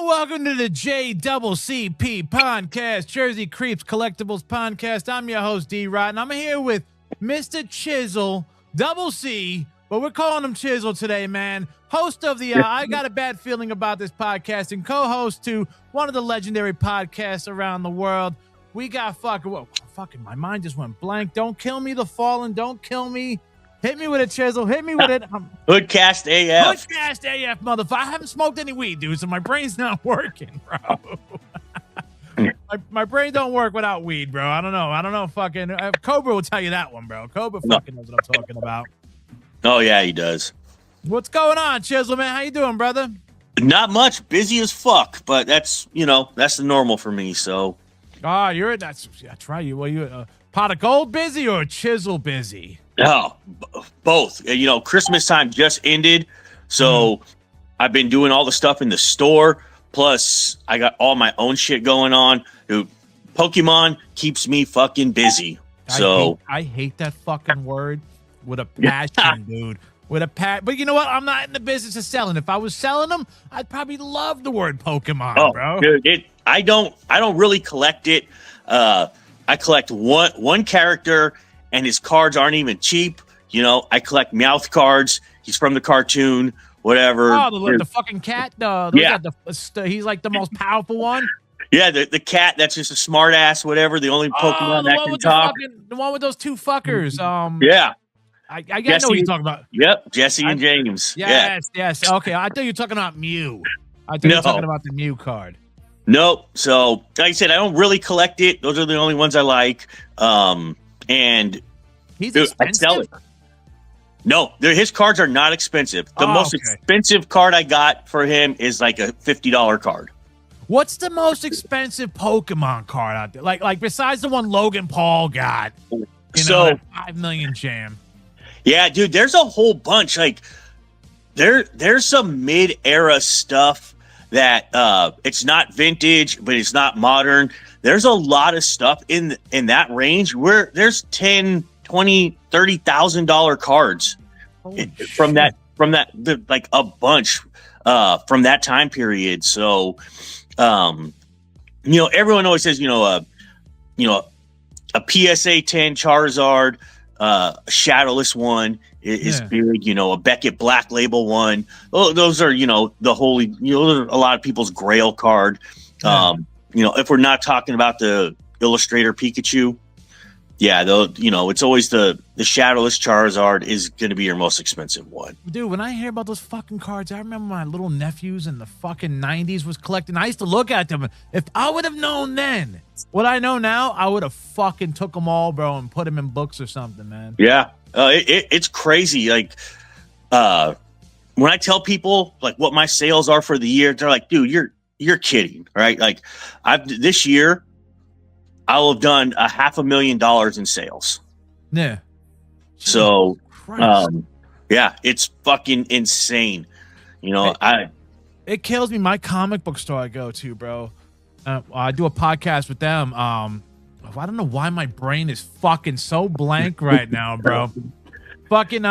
welcome to the JCCP podcast, Jersey Creeps Collectibles podcast. I'm your host, Dee Rotten. I'm here with Mr. Chizzle, double C, but we're calling him Chizzle today, man. Host of the I Got a Bad Feeling About This podcast and co-host to one of the legendary podcasts around the world. We got fucking my mind just went blank. Don't kill me, The Fallen. Don't kill me. Hit me with a chisel. Hit me with it. Hoodcast AF. Hoodcast AF, motherfucker. I haven't smoked any weed, dude, so my brain's not working, bro. my brain don't work without weed, bro. I don't know. Fucking Cobra will tell you that one, bro. Cobra fucking knows what I'm talking about. Oh, yeah, he does. What's going on, Chizzle, man? How you doing, brother? Not much. Busy as fuck, but that's the normal for me, so. Ah, that's right. You a pot of gold busy or a chisel busy? Oh, both. Christmas time just ended, so I've been doing all the stuff in the store. Plus, I got all my own shit going on. Dude, Pokemon keeps me fucking busy. I hate that fucking word with a passion, dude. With a But you know what? I'm not in the business of selling. If I was selling them, I'd probably love the word Pokemon, bro. Dude, I don't really collect it. I collect one character, and his cards aren't even cheap. I collect Meowth cards. He's from the cartoon, whatever. Oh, the fucking cat. He's like the most powerful one. Yeah, the cat that's just a smart ass, whatever. The only Pokemon that can talk. The one with those two fuckers. Yeah. I know what you're talking about. Yep, Jesse and James. Yes. Okay, I thought you were talking about Mew. I thought you were talking about the Mew card. Nope. So, like I said, I don't really collect it. Those are the only ones I like. And he's expensive? I sell it. No, his cards are not expensive. The most expensive card I got for him is like a $50 card. What's the most expensive Pokemon card out there? Like besides the one Logan Paul got, that 5 million jam. Yeah, dude, there's a whole bunch. Like there's some mid-era stuff that it's not vintage, but it's not modern. There's a lot of stuff in that range where there's $10,000, $20,000, $30,000 cards from that like a bunch from that time period. So everyone always says a PSA 10 Charizard, a Shadowless one is big, a Beckett Black Label one. Oh, those are, the holy, those are a lot of people's grail card. If we're not talking about the Illustrator Pikachu, it's always the Shadowless Charizard is going to be your most expensive one. Dude, when I hear about those fucking cards, I remember my little nephews in the fucking 90s was collecting. I used to look at them. If I would have known then what I know now, I would have fucking took them all, bro, and put them in books or something, man. Yeah. It's crazy. Like, when I tell people like what my sales are for the year, they're like, dude, you're kidding, right? Like this year I'll have done $500,000 in sales. Yeah. So, it's fucking insane. It kills me. My comic book store I go to, bro. I do a podcast with them. I don't know why my brain is fucking so blank right now, bro. Fucking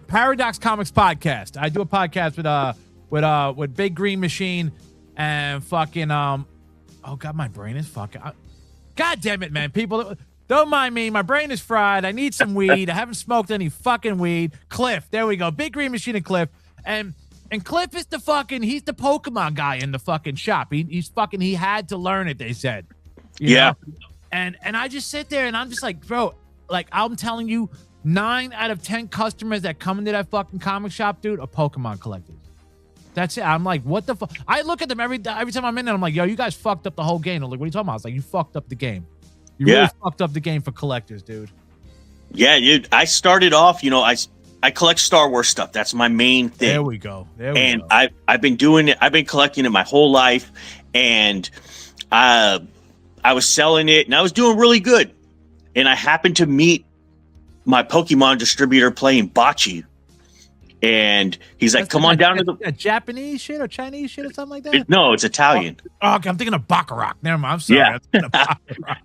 Paradox Comics podcast. I do a podcast with Big Green Machine and fucking oh god, my brain is fucking. God damn it, man! People, don't mind me. My brain is fried. I need some weed. I haven't smoked any fucking weed. Cliff, there we go. Big Green Machine and Cliff, and Cliff is he's the Pokemon guy in the fucking shop. He had to learn it. They said, you know? And I just sit there and I'm just like, bro, like I'm telling you, 9 out of 10 customers that come into that fucking comic shop, dude, are Pokemon collectors. That's it. I'm like, what the fuck? I look at them every time I'm in there. I'm like, yo, you guys fucked up the whole game. I'm like, what are you talking about? I was like, you fucked up the game. You really fucked up the game for collectors, dude. Yeah, dude. I started off, I collect Star Wars stuff. That's my main thing. There we go. I've been doing it. I've been collecting it my whole life, and I was selling it, and I was doing really good. And I happened to meet my Pokemon distributor playing bocce. And he's like, "Come on down to the Japanese shit or Chinese shit or something like that." No, it's Italian. Oh, okay, I'm thinking of Baccarat. Never mind. I'm sorry. Yeah. I'm thinking of Baccarat.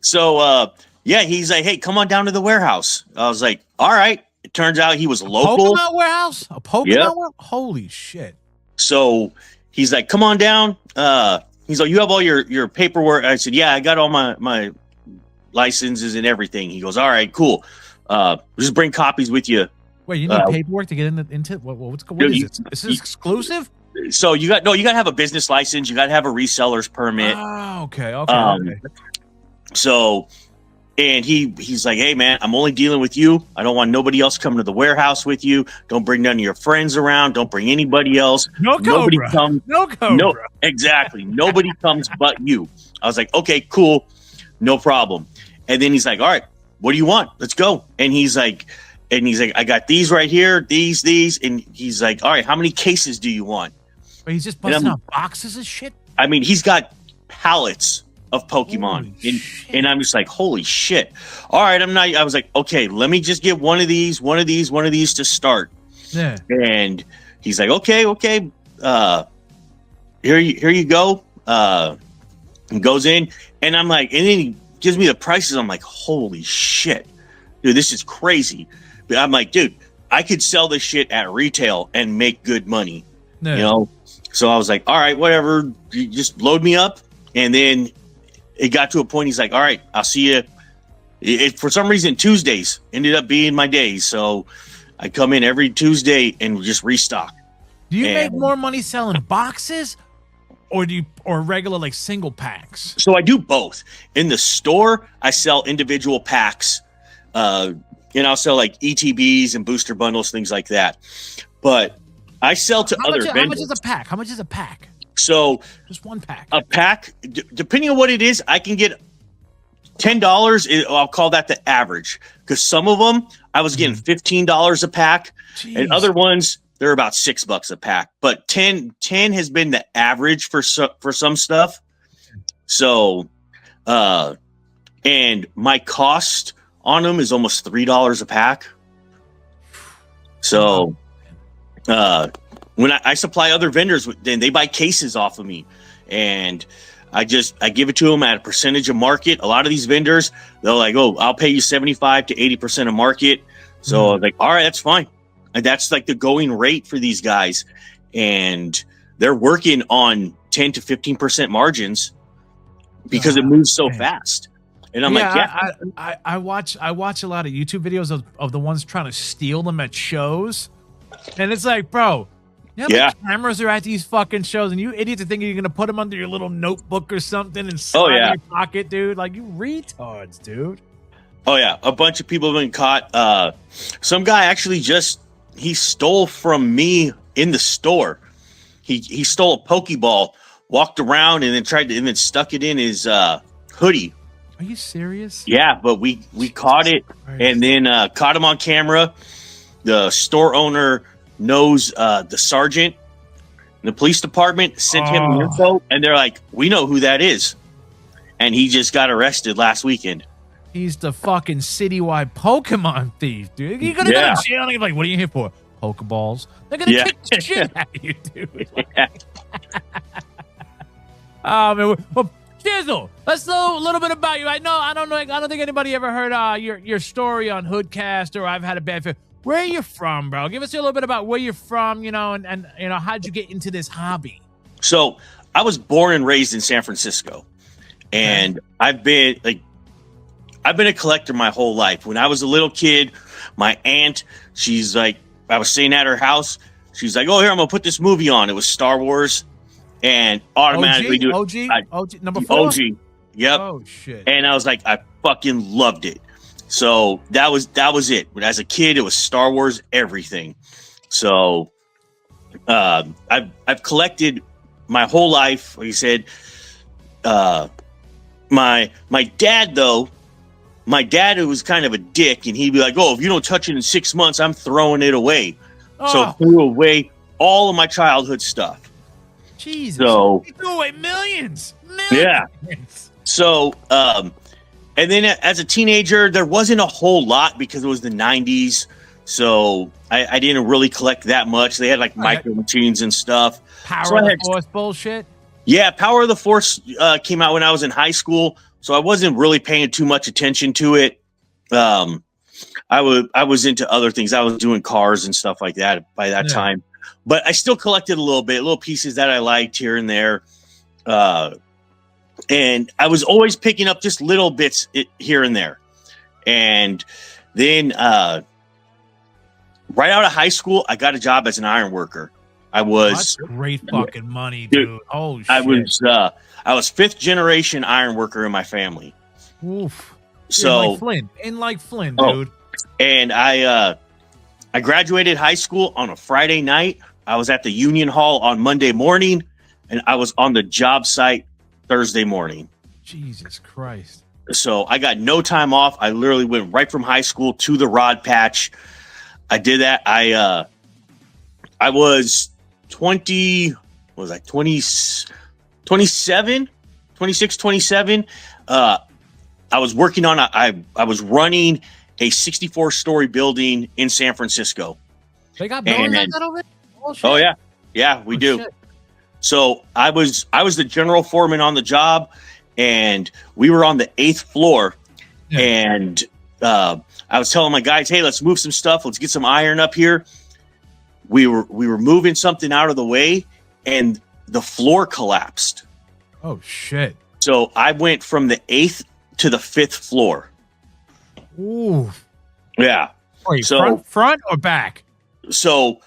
So, he's like, "Hey, come on down to the warehouse." I was like, "All right." It turns out he was local. Pokemon warehouse? A Pokemon warehouse? Holy shit! So he's like, come on down. He's like, you have all your paperwork. I said, yeah, I got all my licenses and everything. He goes, all right, cool. Just bring copies with you. Wait, you need paperwork to get into what is this? Is this exclusive? So you got to have a business license. You got to have a reseller's permit. Oh, okay. So, and he's like, hey man, I'm only dealing with you. I don't want nobody else coming to the warehouse with you. Don't bring none of your friends around. Don't bring anybody else. Nobody comes. No Cobra. No, exactly. Nobody comes but you. I was like, okay, cool, no problem. And then he's like, all right, what do you want? Let's go. And he's like, I got these right here, these, and he's like, all right, how many cases do you want? But he's just busting out boxes of shit. I mean, he's got pallets of Pokemon, and I'm just like, holy shit! All right, I was like, okay, let me just get one of these to start. Yeah. And he's like, okay, here you go. And goes in, and I'm like, and then he gives me the prices. I'm like, holy shit, dude, this is crazy. But I'm like, dude, I could sell this shit at retail and make good money. Yeah. You know. So I was like, all right, whatever, you just load me up. And then it got to a point, he's like, all right, I'll see you. For some reason, Tuesdays ended up being my days. So I come in every Tuesday and just restock. Do you make more money selling boxes or regular like single packs? So I do both. In the store, I sell individual packs. And I'll sell like ETBs and booster bundles, things like that. But I sell to other vendors. How much is a pack? So just one pack. A pack, depending on what it is, I can get $10. I'll call that the average, because some of them I was getting $15 a pack. Jeez. And other ones they're about $6 a pack. But 10 has been the average for some stuff. So, and my cost on them is almost $3 a pack. So. When I supply other vendors, then they buy cases off of me, and I give it to them at a percentage of market. A lot of these vendors, they're like, oh, I'll pay you 75 to 80% of market. So I'm like, all right, that's fine. And that's like the going rate for these guys. And they're working on 10 to 15% margins because it moves so fast. And I'm I watch a lot of YouTube videos of the ones trying to steal them at shows. And it's like, bro, you know how many cameras are at these fucking shows, and you idiots are thinking you're going to put them under your little notebook or something and slide in your pocket, dude. Like, you retards, dude. Oh, yeah. A bunch of people have been caught. Some guy actually he stole from me in the store. He stole a Pokeball, walked around, and then stuck it in his hoodie. Are you serious? Yeah, but we caught it, and then caught him on camera. The store owner knows the sergeant. The police department sent him the info, and they're like, we know who that is. And he just got arrested last weekend. He's the fucking citywide Pokemon thief, dude. You're going to go to jail and you're like, what are you here for? Pokeballs. They're going to kick the shit out of you, dude. Oh, man. Well, Chizzle, let's know a little bit about you. I don't think anybody ever heard your story on Hoodcast, or I've had a bad feel. Where are you from, bro? Give us a little bit about where you're from, and how'd you get into this hobby? So I was born and raised in San Francisco, and I've been a collector my whole life. When I was a little kid, my aunt, she's like, I was staying at her house. She's like, oh, here, I'm going to put this movie on. It was Star Wars, and automatically OG number 4? OG. Yep. Oh, shit. And I was like, I fucking loved it. So that was it. But as a kid, it was Star Wars everything. So I've collected my whole life. Like you said, my dad though, who was kind of a dick, and he'd be like, "Oh, if you don't touch it in 6 months, I'm throwing it away." So I threw away all of my childhood stuff. Jesus. So you threw away millions. Yeah. So and then as a teenager, there wasn't a whole lot because it was the 90s. So I didn't really collect that much. They had like micro machines and stuff. Power of the Force bullshit? Yeah, Power of the Force came out when I was in high school. So I wasn't really paying too much attention to it. I was into other things. I was doing cars and stuff like that by that time. but I still collected a little bit, little pieces that I liked here and there. And I was always picking up just little bits here and there. And then right out of high school, I got a job as an iron worker. That's great fucking money, dude. Oh shit. I was 5th generation iron worker in my family. Oof. So in like Flynn, dude. And I graduated high school on a Friday night. I was at the Union Hall on Monday morning, and I was on the job site Thursday morning. Jesus Christ. So I got no time off. I literally went right from high school to the rod patch. I did that. I was 20, what was I, 27, 26, 27. I was working on, I was running a 64-story building in San Francisco. They got buildings like that over there? Oh, yeah. Yeah, we do. Shit. So I was the general foreman on the job, and we were on the 8th floor. Yeah. And I was telling my guys, hey, let's move some stuff. Let's get some iron up here. We were moving something out of the way, and the floor collapsed. Oh, shit. So I went from the 8th to the 5th floor. Ooh. Yeah. Wait, so front or back? So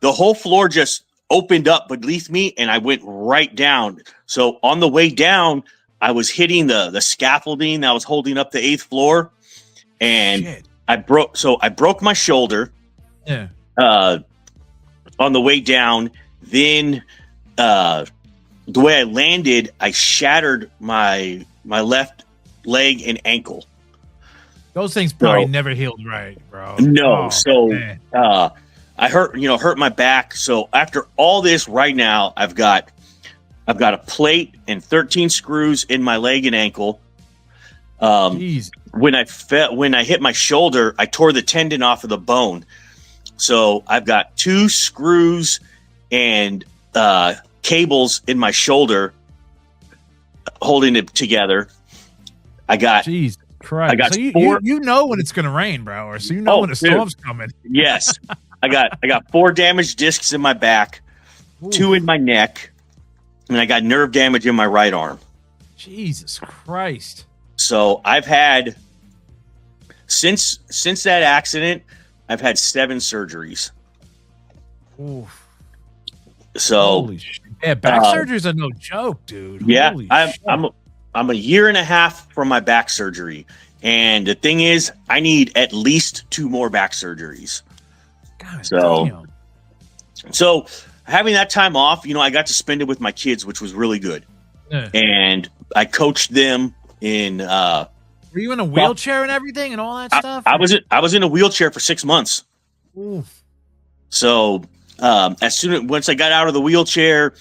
the whole floor just opened up beneath me, and I went right down. So on the way down, I was hitting the scaffolding that was holding up the 8th floor, and shit. I broke my shoulder. Yeah. On the way down, then the way I landed, I shattered my left leg and ankle. Those things probably never healed right, bro. No. I hurt my back. So after all this, right now, I've got a plate and 13 screws in my leg and ankle. When I hit my shoulder, I tore the tendon off of the bone. So I've got 2 screws and cables in my shoulder holding it together. I got Jesus Christ. I got so 4. You know when it's gonna rain, bro, or so you know when a storm's coming. Yes. I got 4 damaged discs in my back, Ooh. 2 in my neck, and I got nerve damage in my right arm. Jesus Christ. So I've had since that accident, I've had 7 surgeries. Oof. So holy shit. Yeah, back surgeries are no joke, dude. Yeah, I'm a year and a half from my back surgery, and the thing is, I need at least 2 more back surgeries. God damn. So having that time off, I got to spend it with my kids, which was really good. Yeah. And I coached them in. Were you in a wheelchair and everything and all that stuff? I was in a wheelchair for 6 months. Oof. So once I got out of the wheelchair,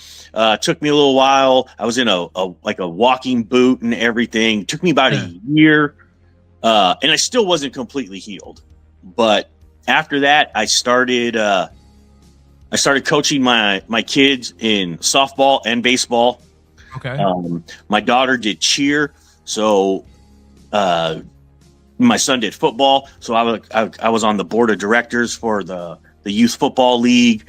took me a little while. I was in a walking boot and everything. It took me about a year, and I still wasn't completely healed. But after that, I started coaching my kids in softball and baseball. Okay. My daughter did cheer, so my son did football. So I was on the board of directors for the youth football league.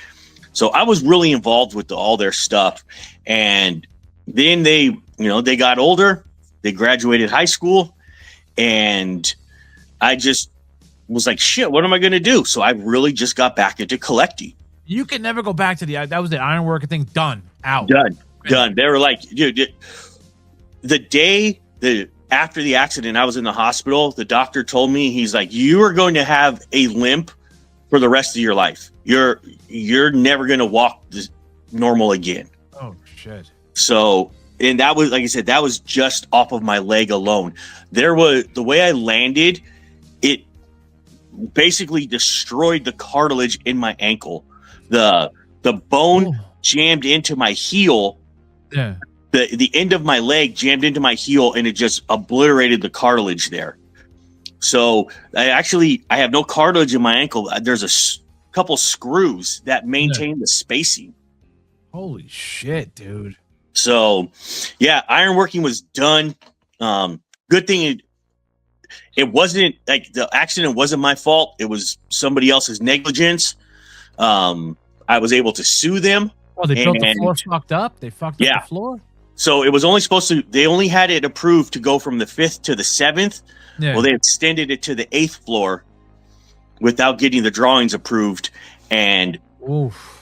So I was really involved with all their stuff. And then they got older, they graduated high school, and I just was like, shit, what am I going to do? So I really just got back into collecting. You can never go back to that was the ironworker thing. Done. Out. Done. They were like, dude, the day after the accident, I was in the hospital. The doctor told me, he's like, you are going to have a limp for the rest of your life. You're never going to walk normal again. Oh, shit. So, and that was, like I said, that was just off of my leg alone. The way I landed, it basically destroyed the cartilage in my ankle. The bone jammed into my heel. Yeah. The end of my leg jammed into my heel, and it just obliterated the cartilage there. So I have no cartilage in my ankle. There's a couple screws that maintain the spacing. Holy shit, dude. So yeah, ironworking was done. Good thing it wasn't like the accident wasn't my fault. It was somebody else's negligence. I I was able to sue them. Oh, they built the floor fucked up? They fucked up the floor? So it was only they only had it approved to go from the 5th to the 7th. Yeah. Well, they extended it to the 8th floor without getting the drawings approved. And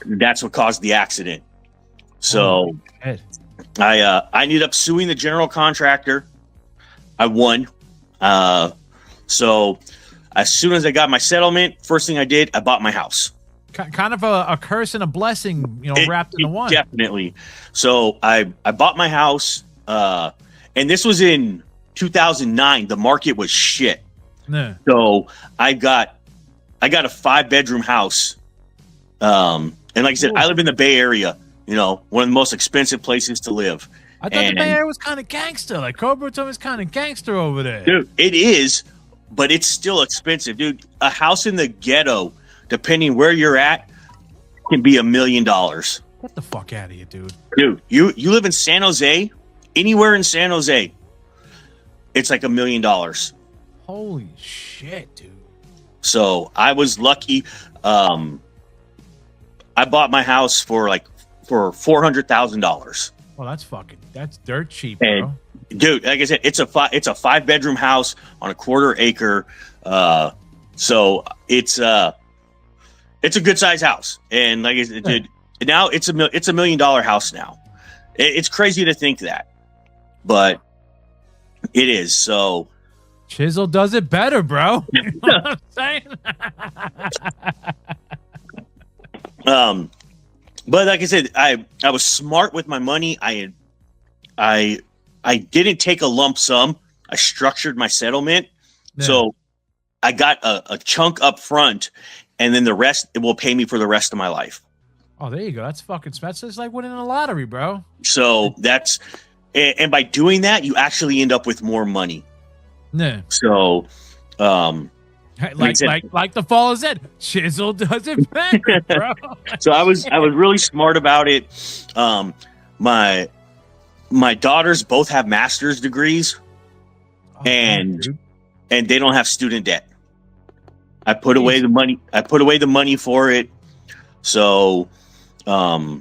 that's what caused the accident. So I ended up suing the general contractor. I won. So as soon as I got my settlement, first thing I did, I bought my house. Kind of a curse and a blessing, wrapped in the one. Definitely. So I bought my house, and this was in 2009. The market was shit. Yeah. So I got a 5-bedroom house. And like I said, I live in the Bay Area, one of the most expensive places to live. I thought the Bay Area was kind of gangster. Like Cobra Town is kind of gangster over there. Dude, it is, but it's still expensive, dude. A house in the ghetto, depending where you're at, can be $1 million. Get the fuck out of here, dude. Dude, you live in San Jose, anywhere in San Jose, it's like $1 million. Holy shit, dude. So I was lucky. I bought my house for $400,000. Well, that's dirt cheap, bro. And, dude, like I said, it's a 5-bedroom house on a 1/4 acre. So it's a good size house. And like I said, dude, now it's a $1 million house now. It's crazy to think that, but it is. So Chizzle does it better, bro. You know what I'm saying? But like I said, I was smart with my money. I didn't take a lump sum. I structured my settlement. Yeah. So I got a chunk up front, and then the rest, it will pay me for the rest of my life. Oh, there you go. That's it's like winning a lottery, bro. So and by doing that, you actually end up with more money. Yeah. So, like the fall said, Chizzle does it better, bro. So I was really smart about it. My daughters both have master's degrees, and they don't have student debt. I put away the money. I put away the money for it. So, I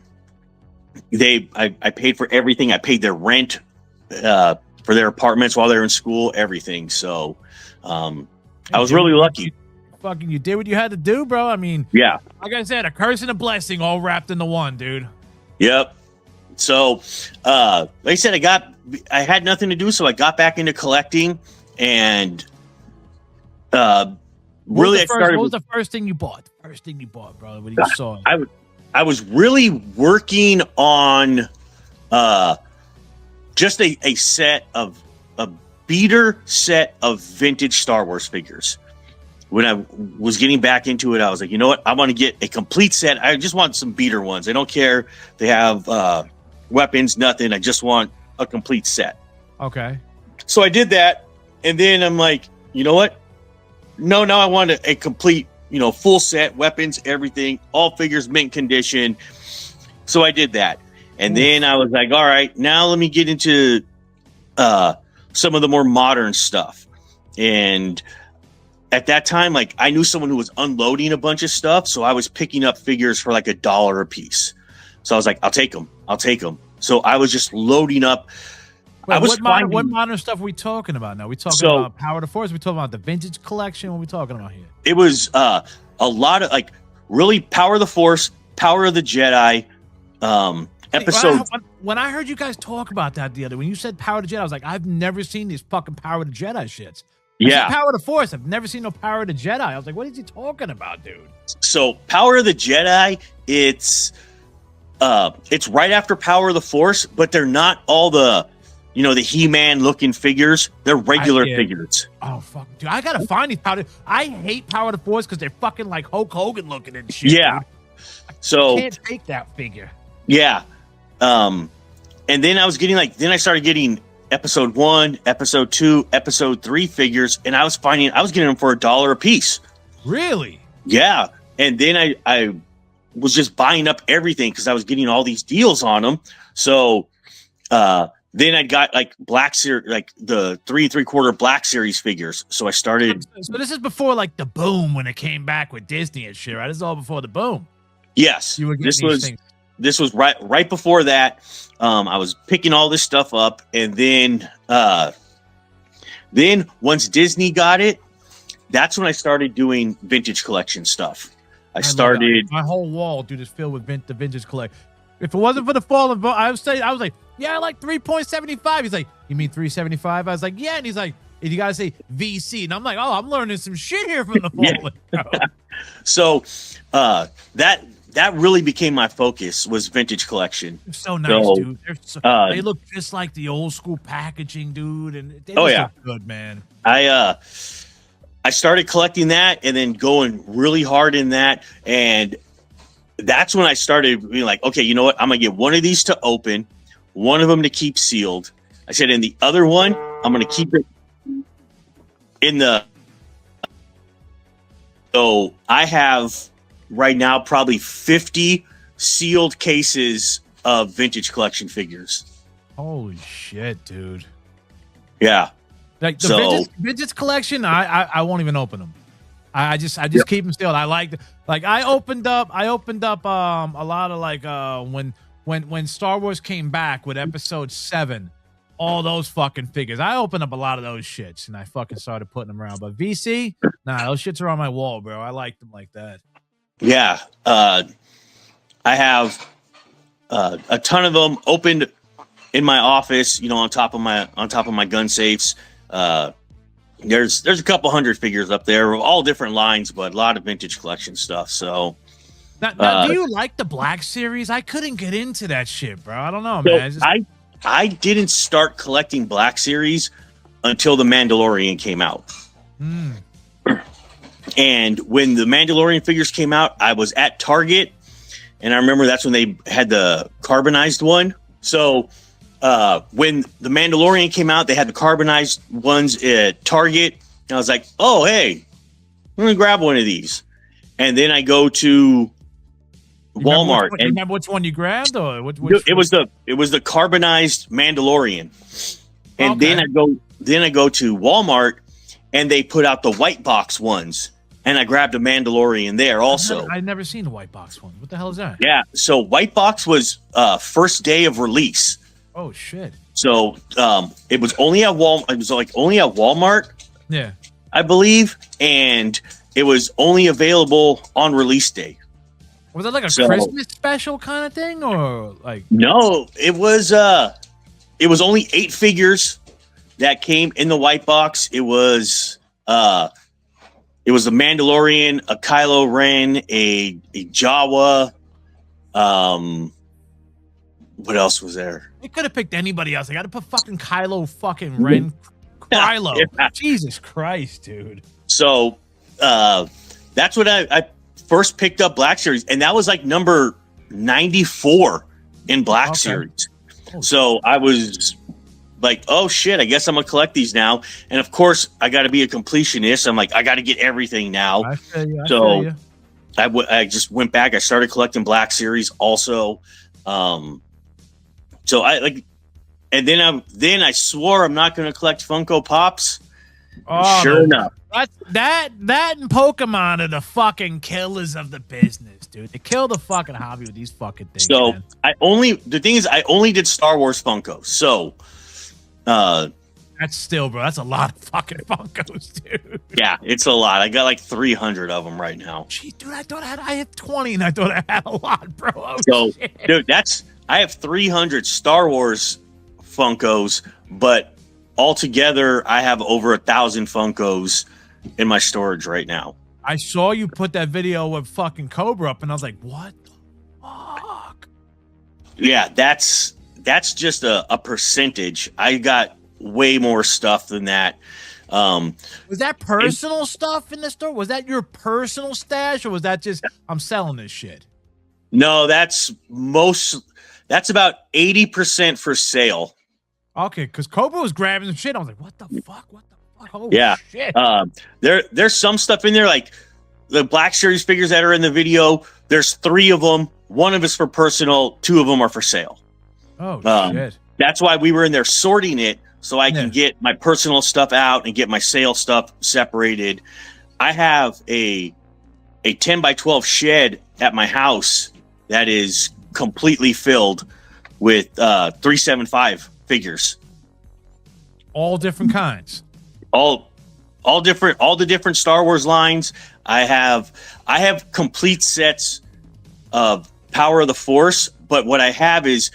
paid for everything. I paid their rent for their apartments while they were in school. Everything. So, I was really lucky. You did what you had to do, bro. I mean, yeah. Like I said, a curse and a blessing all wrapped into one, dude. Yep. So, like I said, I had nothing to do, so I got back into collecting, and what was the first thing you bought? The first thing you bought, brother, when you saw it? I was really working on just a beater set of vintage Star Wars figures. When I was getting back into it, I was like, you know what? I want to get a complete set. I just want some beater ones. I don't care if they have weapons, nothing. I just want a complete set. Okay. So I did that, and then I'm like, you know what? No, now I want a complete, full set, weapons, everything, all figures mint condition. So I did that. And then I was like, all right, now let me get into some of the more modern stuff. And at that time, like, I knew someone who was unloading a bunch of stuff, so I was picking up figures for like $1 a piece. So I was like, I'll take them. So I was just loading up. Wait, what modern stuff are we talking about now? We talking about Power of the Force? We talking about the vintage collection? What are we talking about here? It was a lot of really Power of the Force, Power of the Jedi, episode. When I heard you guys talk about that the other, when you said Power of the Jedi, I was like, I've never seen these fucking Power of the Jedi shits. Yeah, Power of the Force. I've never seen no Power of the Jedi. I was like, what is he talking about, dude? So Power of the Jedi, it's right after Power of the Force, but they're not all the the He-Man looking figures. They're regular figures. Oh fuck, dude! I gotta find these Power. I hate Power of the Force because they're fucking like Hulk Hogan looking and shit. Yeah, dude. So I can't take that figure. Yeah, and then I started getting episode 1, episode 2, episode 3 figures, and I was getting them for $1 a piece. Really? Yeah. And then I was just buying up everything because I was getting all these deals on them. So then I got like Black Series, like the 3 3/4 Black Series figures. So I started. So this is before like the boom when it came back with Disney and shit, right? This is all before the boom. Yes, You were getting these things. This was right before that. I was picking all this stuff up, and then once Disney got it, that's when I started doing vintage collection stuff. I started my whole wall, dude, is filled with the vintage collect. If it wasn't for the fallen vote, I was like, yeah, I like 3.75. He's like, you mean 375? I was like, yeah, and he's like, you gotta say VC, and I'm like, oh, I'm learning some shit here from the fallen. Yeah. So that really became my focus, was vintage collection. They're so nice, dude. They look just like the old school packaging, dude, and they look good, man. I started collecting that and then going really hard in that, and that's when I started being like, okay, you know what? I'm gonna get one of these to open, one of them to keep sealed. I said, and the other one, I'm gonna keep it in the. So I have right now probably 50 sealed cases of vintage collection figures. Holy shit, dude! Yeah, like the vintage collection, I won't even open them. I just keep them sealed. I I opened up a lot of when Star Wars came back with Episode 7. All those fucking figures. I opened up a lot of those shits and I fucking started putting them around. But VC, nah, those shits are on my wall, bro. I like them like that. Yeah. I have a ton of them opened in my office, on top of my gun safes. There's a couple hundred figures up there, all different lines, but a lot of vintage collection stuff. So now do you like the Black Series? I couldn't get into that shit, bro. I don't know, man. I didn't start collecting Black Series until The Mandalorian came out. And when The Mandalorian figures came out, I was at Target, and I remember that's when they had the carbonized one. So when The Mandalorian came out, they had the carbonized ones at Target, and I was like, oh, hey, I'm going to grab one of these. And then I go to Walmart. You remember which one you grabbed, or it was the carbonized Mandalorian, and then I go to Walmart, and they put out the white box ones, and I grabbed a Mandalorian there also. I've never seen the white box one. What the hell is that? Yeah, so white box was first day of release. Oh shit! So it was only at Walmart. It was only at Walmart. Yeah, I believe, and it was only available on release day. Was it like a Christmas special kind of thing, or like? No, it was only 8 figures that came in the white box. It was a Mandalorian, a Kylo Ren, a Jawa. What else was there? They could have picked anybody else. They got to put fucking Kylo fucking Ren. Kylo, yeah. Jesus Christ, dude. So that's what I first picked up Black Series, and that was like number 94 in Black Series. So I was like, oh shit, I guess I'm gonna collect these now. And of course, I got to be a completionist. I'm like, I got to get everything now. I just went back. I started collecting Black Series also. So and then I swore I'm not going to collect Funko Pops. Oh, sure enough. That and Pokemon are the fucking killers of the business, dude. They kill the fucking hobby with these fucking things. So man. I only did Star Wars Funko. So that's still, bro. That's a lot of fucking Funkos, dude. Yeah, it's a lot. I got like 300 of them right now. Gee, dude, I had 20, and I thought I had a lot, bro. Oh, so, shit. Dude, I have 300 Star Wars Funkos, but altogether, I have over 1,000 Funkos in my storage right now. I saw you put that video of fucking Cobra up, and I was like, what the fuck? Yeah, that's just a percentage. I got way more stuff than that. Was that personal stuff in the store? Was that your personal stash, or was that just, I'm selling this shit? No, that's about 80% for sale. Okay, because Cobra was grabbing some shit. I was like, what the fuck? What the fuck? Oh, yeah. Shit. There's some stuff in there, like the Black Series figures that are in the video. There's 3 of them. 1 of it's for personal. 2 of them are for sale. Oh, shit. That's why we were in there sorting it so I can get my personal stuff out and get my sale stuff separated. I have a 10 by 12 shed at my house that is completely filled with 375 figures. All different kinds. All the different Star Wars lines. I have complete sets of Power of the Force, but what I have is,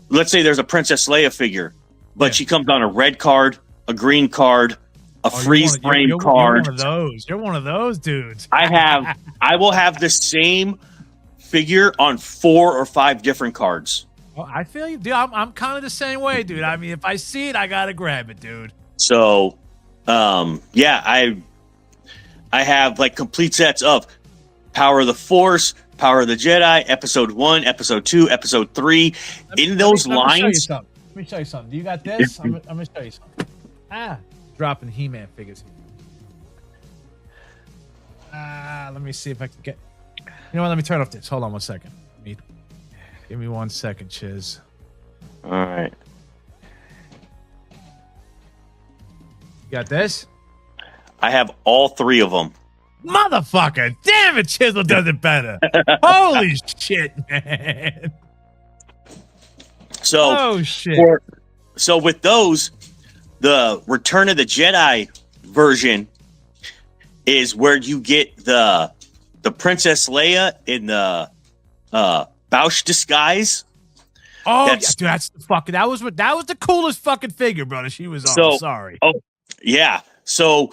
let's say there's a Princess Leia figure, but she comes on a red card, a green card, a freeze frame card. You're one of those. You're one of those dudes. I will have the same figure on 4 or 5 different cards. Well, I feel you, dude. I'm kind of the same way, dude. I mean, if I see it, I gotta grab it, dude. So, I have like complete sets of Power of the Force, Power of the Jedi, Episode 1, Episode 2, Episode 3. In those lines, let me show you something. Do you got this? I'm gonna show you something. Dropping He-Man figures here. Let me see if I can get. You know what? Let me turn off this. Hold on 1 second. Give me 1 second, Chiz. All right. You got this? I have all 3 of them. Motherfucker! Damn it, Chizzle does it better. Holy shit, man! So, oh shit! So with those, the Return of the Jedi version is where you get the Princess Leia in the Bausch disguise. Oh, yeah, dude, that's the fucking. That was the coolest fucking figure, brother. She was on. So, sorry. Oh, yeah. So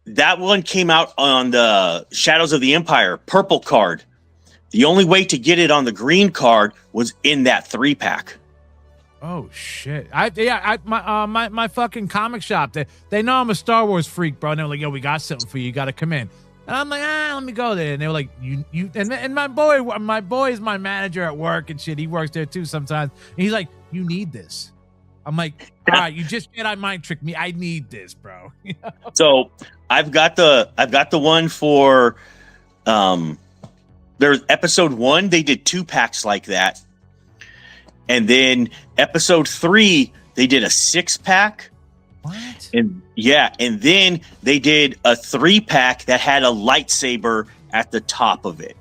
that one came out on the Shadows of the Empire purple card. The only way to get it on the green card was in that 3-pack. Oh shit! My fucking comic shop. They know I'm a Star Wars freak, bro. And they're like, "Yo, we got something for you. You got to come in." And I'm like, let me go there. And they were like, you, and my boy is my manager at work and shit. He works there too sometimes. And he's like, you need this. I'm like, all right, you just Jedi mind trick me. I need this, bro. You know? So I've got the one for, there's Episode 1. They did 2 packs like that. And then Episode 3, they did a 6-pack. What? And then they did a 3-pack that had a lightsaber at the top of it.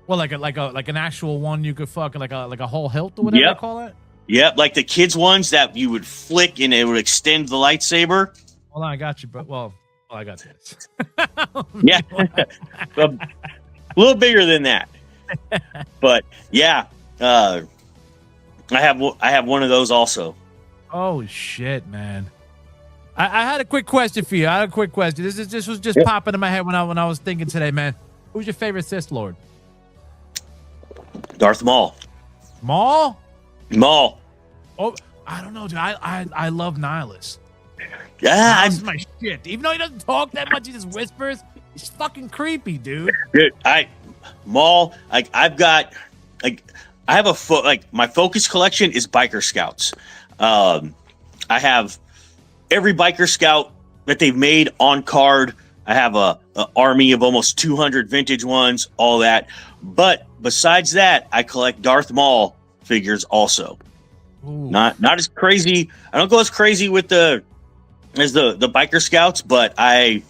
Well, like an actual one you could fuck like a whole hilt or whatever they call it. Yep, like the kids ones that you would flick and it would extend the lightsaber. Hold on, I got you, but well, I got this. Yeah, a little bigger than that. But yeah, I have one of those also. Oh shit, man. I had a quick question for you. This was just popping in my head when I was thinking today, man. Who's your favorite Sith Lord? Darth Maul. Maul? Oh, I don't know, dude. I love Nihilus. Yeah, Nihilus is my shit. Even though he doesn't talk that much, he just whispers. He's fucking creepy, dude. Dude, Maul. I've got I have my Focus collection is Biker Scouts. I have every Biker Scout that they've made on card. I have a army of almost 200 vintage ones, all that. But besides that, I collect Darth Maul figures also. Ooh. Not as crazy. I don't go as crazy with the Biker Scouts, but I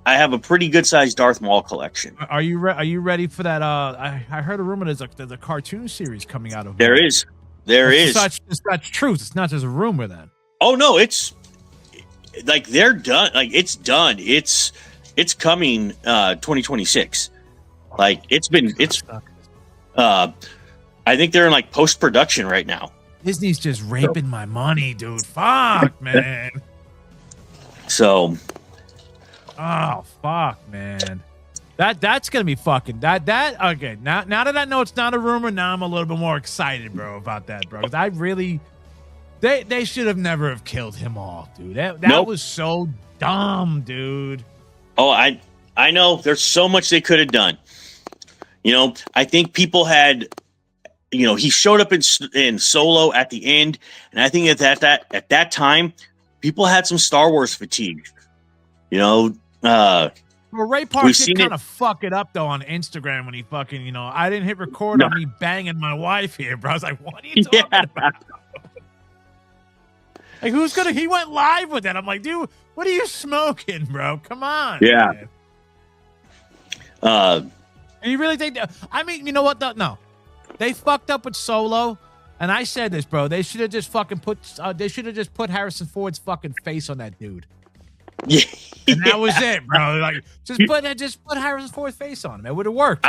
have a pretty good sized Darth Maul collection. Are you ready for that? I heard a rumor there's a cartoon series coming out of there. Is such truth. It's not just a rumor then. Oh no, it's like they're done. Like it's done. It's coming 2026. Like I think they're in like post production right now. Disney's just raping my money, dude. Fuck, man. So, oh fuck, man. That's gonna be fucking that. Okay, now that I know it's not a rumor, now I'm a little bit more excited, bro, about that, bro. Because I really, they should have never have killed him off, dude. That was so dumb, dude. Oh, I know. There's so much they could have done. You know, I think people had, you know, he showed up in Solo at the end, and I think at that time, people had some Star Wars fatigue. You know, well, Ray Park did kind of fuck it up though on Instagram when he fucking, you know, I didn't hit record on me banging my wife here, bro. I was like, what are you talking about? Like, he went live with that. I'm like, dude, what are you smoking, bro? Come on. Yeah. Man. And you really think that? I mean, you know what? No, they fucked up with Solo, and I said this, bro. They should have just fucking put. They should have just put Harrison Ford's fucking face on that dude. Yeah, and that was it, bro. Like, just put Harrison Ford's face on him. It would have worked.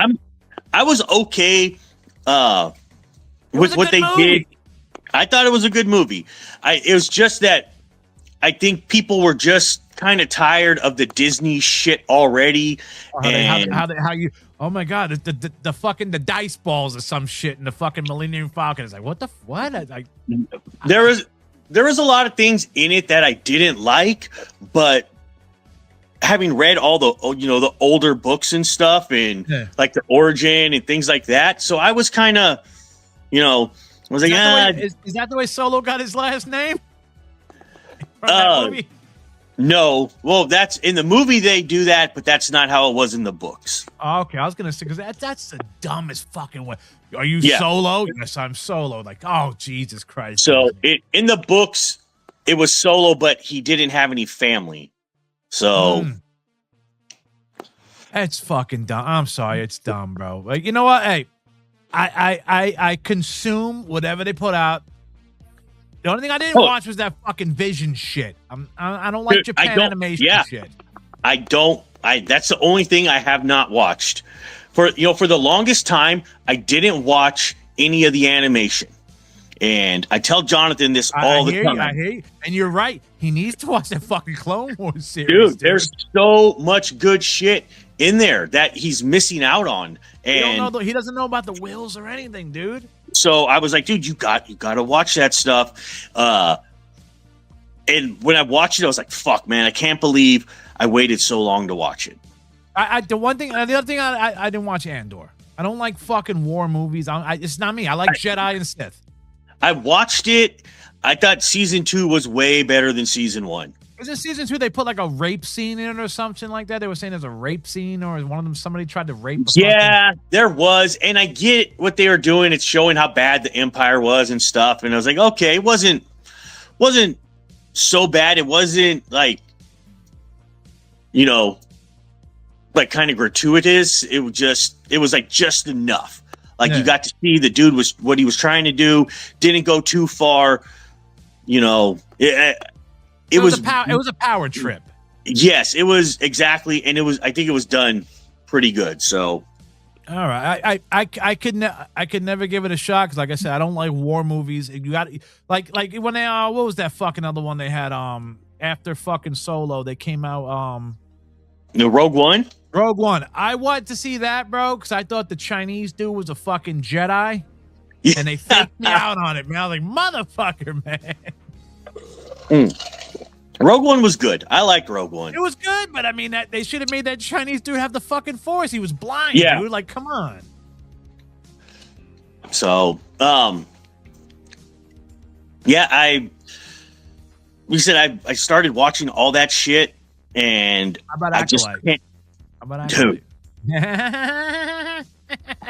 I was okay with what they did. I thought it was a good movie. It was just that I think people were just kind of tired of the Disney shit already. How you? Oh my god, the fucking the dice balls or some shit in the fucking Millennium Falcon. It's like what? There was a lot of things in it that I didn't like, but having read all the the older books and stuff and like the origin and things like that, so I was kind of I was like, is that the way Solo got his last name? No. Well, that's in the movie they do that, but that's not how it was in the books. Oh, okay, I was gonna say because that's the dumbest fucking way. Are you Solo? Yes, I'm Solo. Like, oh Jesus Christ! So in the books, it was Solo, but he didn't have any family. So it's fucking dumb. I'm sorry, it's dumb, bro. Like, you know what? Hey, I consume whatever they put out. The only thing I didn't watch was that fucking Vision shit. I don't like Japan animation shit. I don't. That's the only thing I have not watched. For the longest time, I didn't watch any of the animation. And I tell Jonathan this all the time. I hear you. And you're right. He needs to watch that fucking Clone Wars series. Dude, there's so much good shit in there that he's missing out on. And he doesn't know about the wills or anything, dude. So I was like, dude, you got to watch that stuff. And when I watched it, I was like, fuck, man, I can't believe I waited so long to watch it. The other thing I didn't watch Andor. I don't like fucking war movies. It's not me. I like Jedi and Sith. I watched it. I thought season 2 was way better than season 1. Was it season 2 they put like a rape scene in it or something like that? They were saying there's a rape scene, or one of them somebody tried to rape. Yeah, there was, and I get what they were doing. It's showing how bad the Empire was and stuff. And I was like, okay, it wasn't so bad. It wasn't like like kind of gratuitous. It was like just enough. Like you got to see the dude was what he was trying to do. Didn't go too far. It was a power trip. Yes, it was exactly, and I think it was done pretty good. So, all right, I could never give it a shot because, like I said, I don't like war movies. You got like when they what was that fucking other one they had after fucking Solo they came out Rogue One. Rogue One. I wanted to see that, bro, because I thought the Chinese dude was a fucking Jedi, and they faked me out on it, man. I was like, motherfucker, man. Rogue One was good. I liked Rogue One. It was good, but I mean, that they should have made that Chinese dude have the fucking Force. He was blind, dude. Like, come on. So, I started watching all that shit, and how about I just can't. How about dude.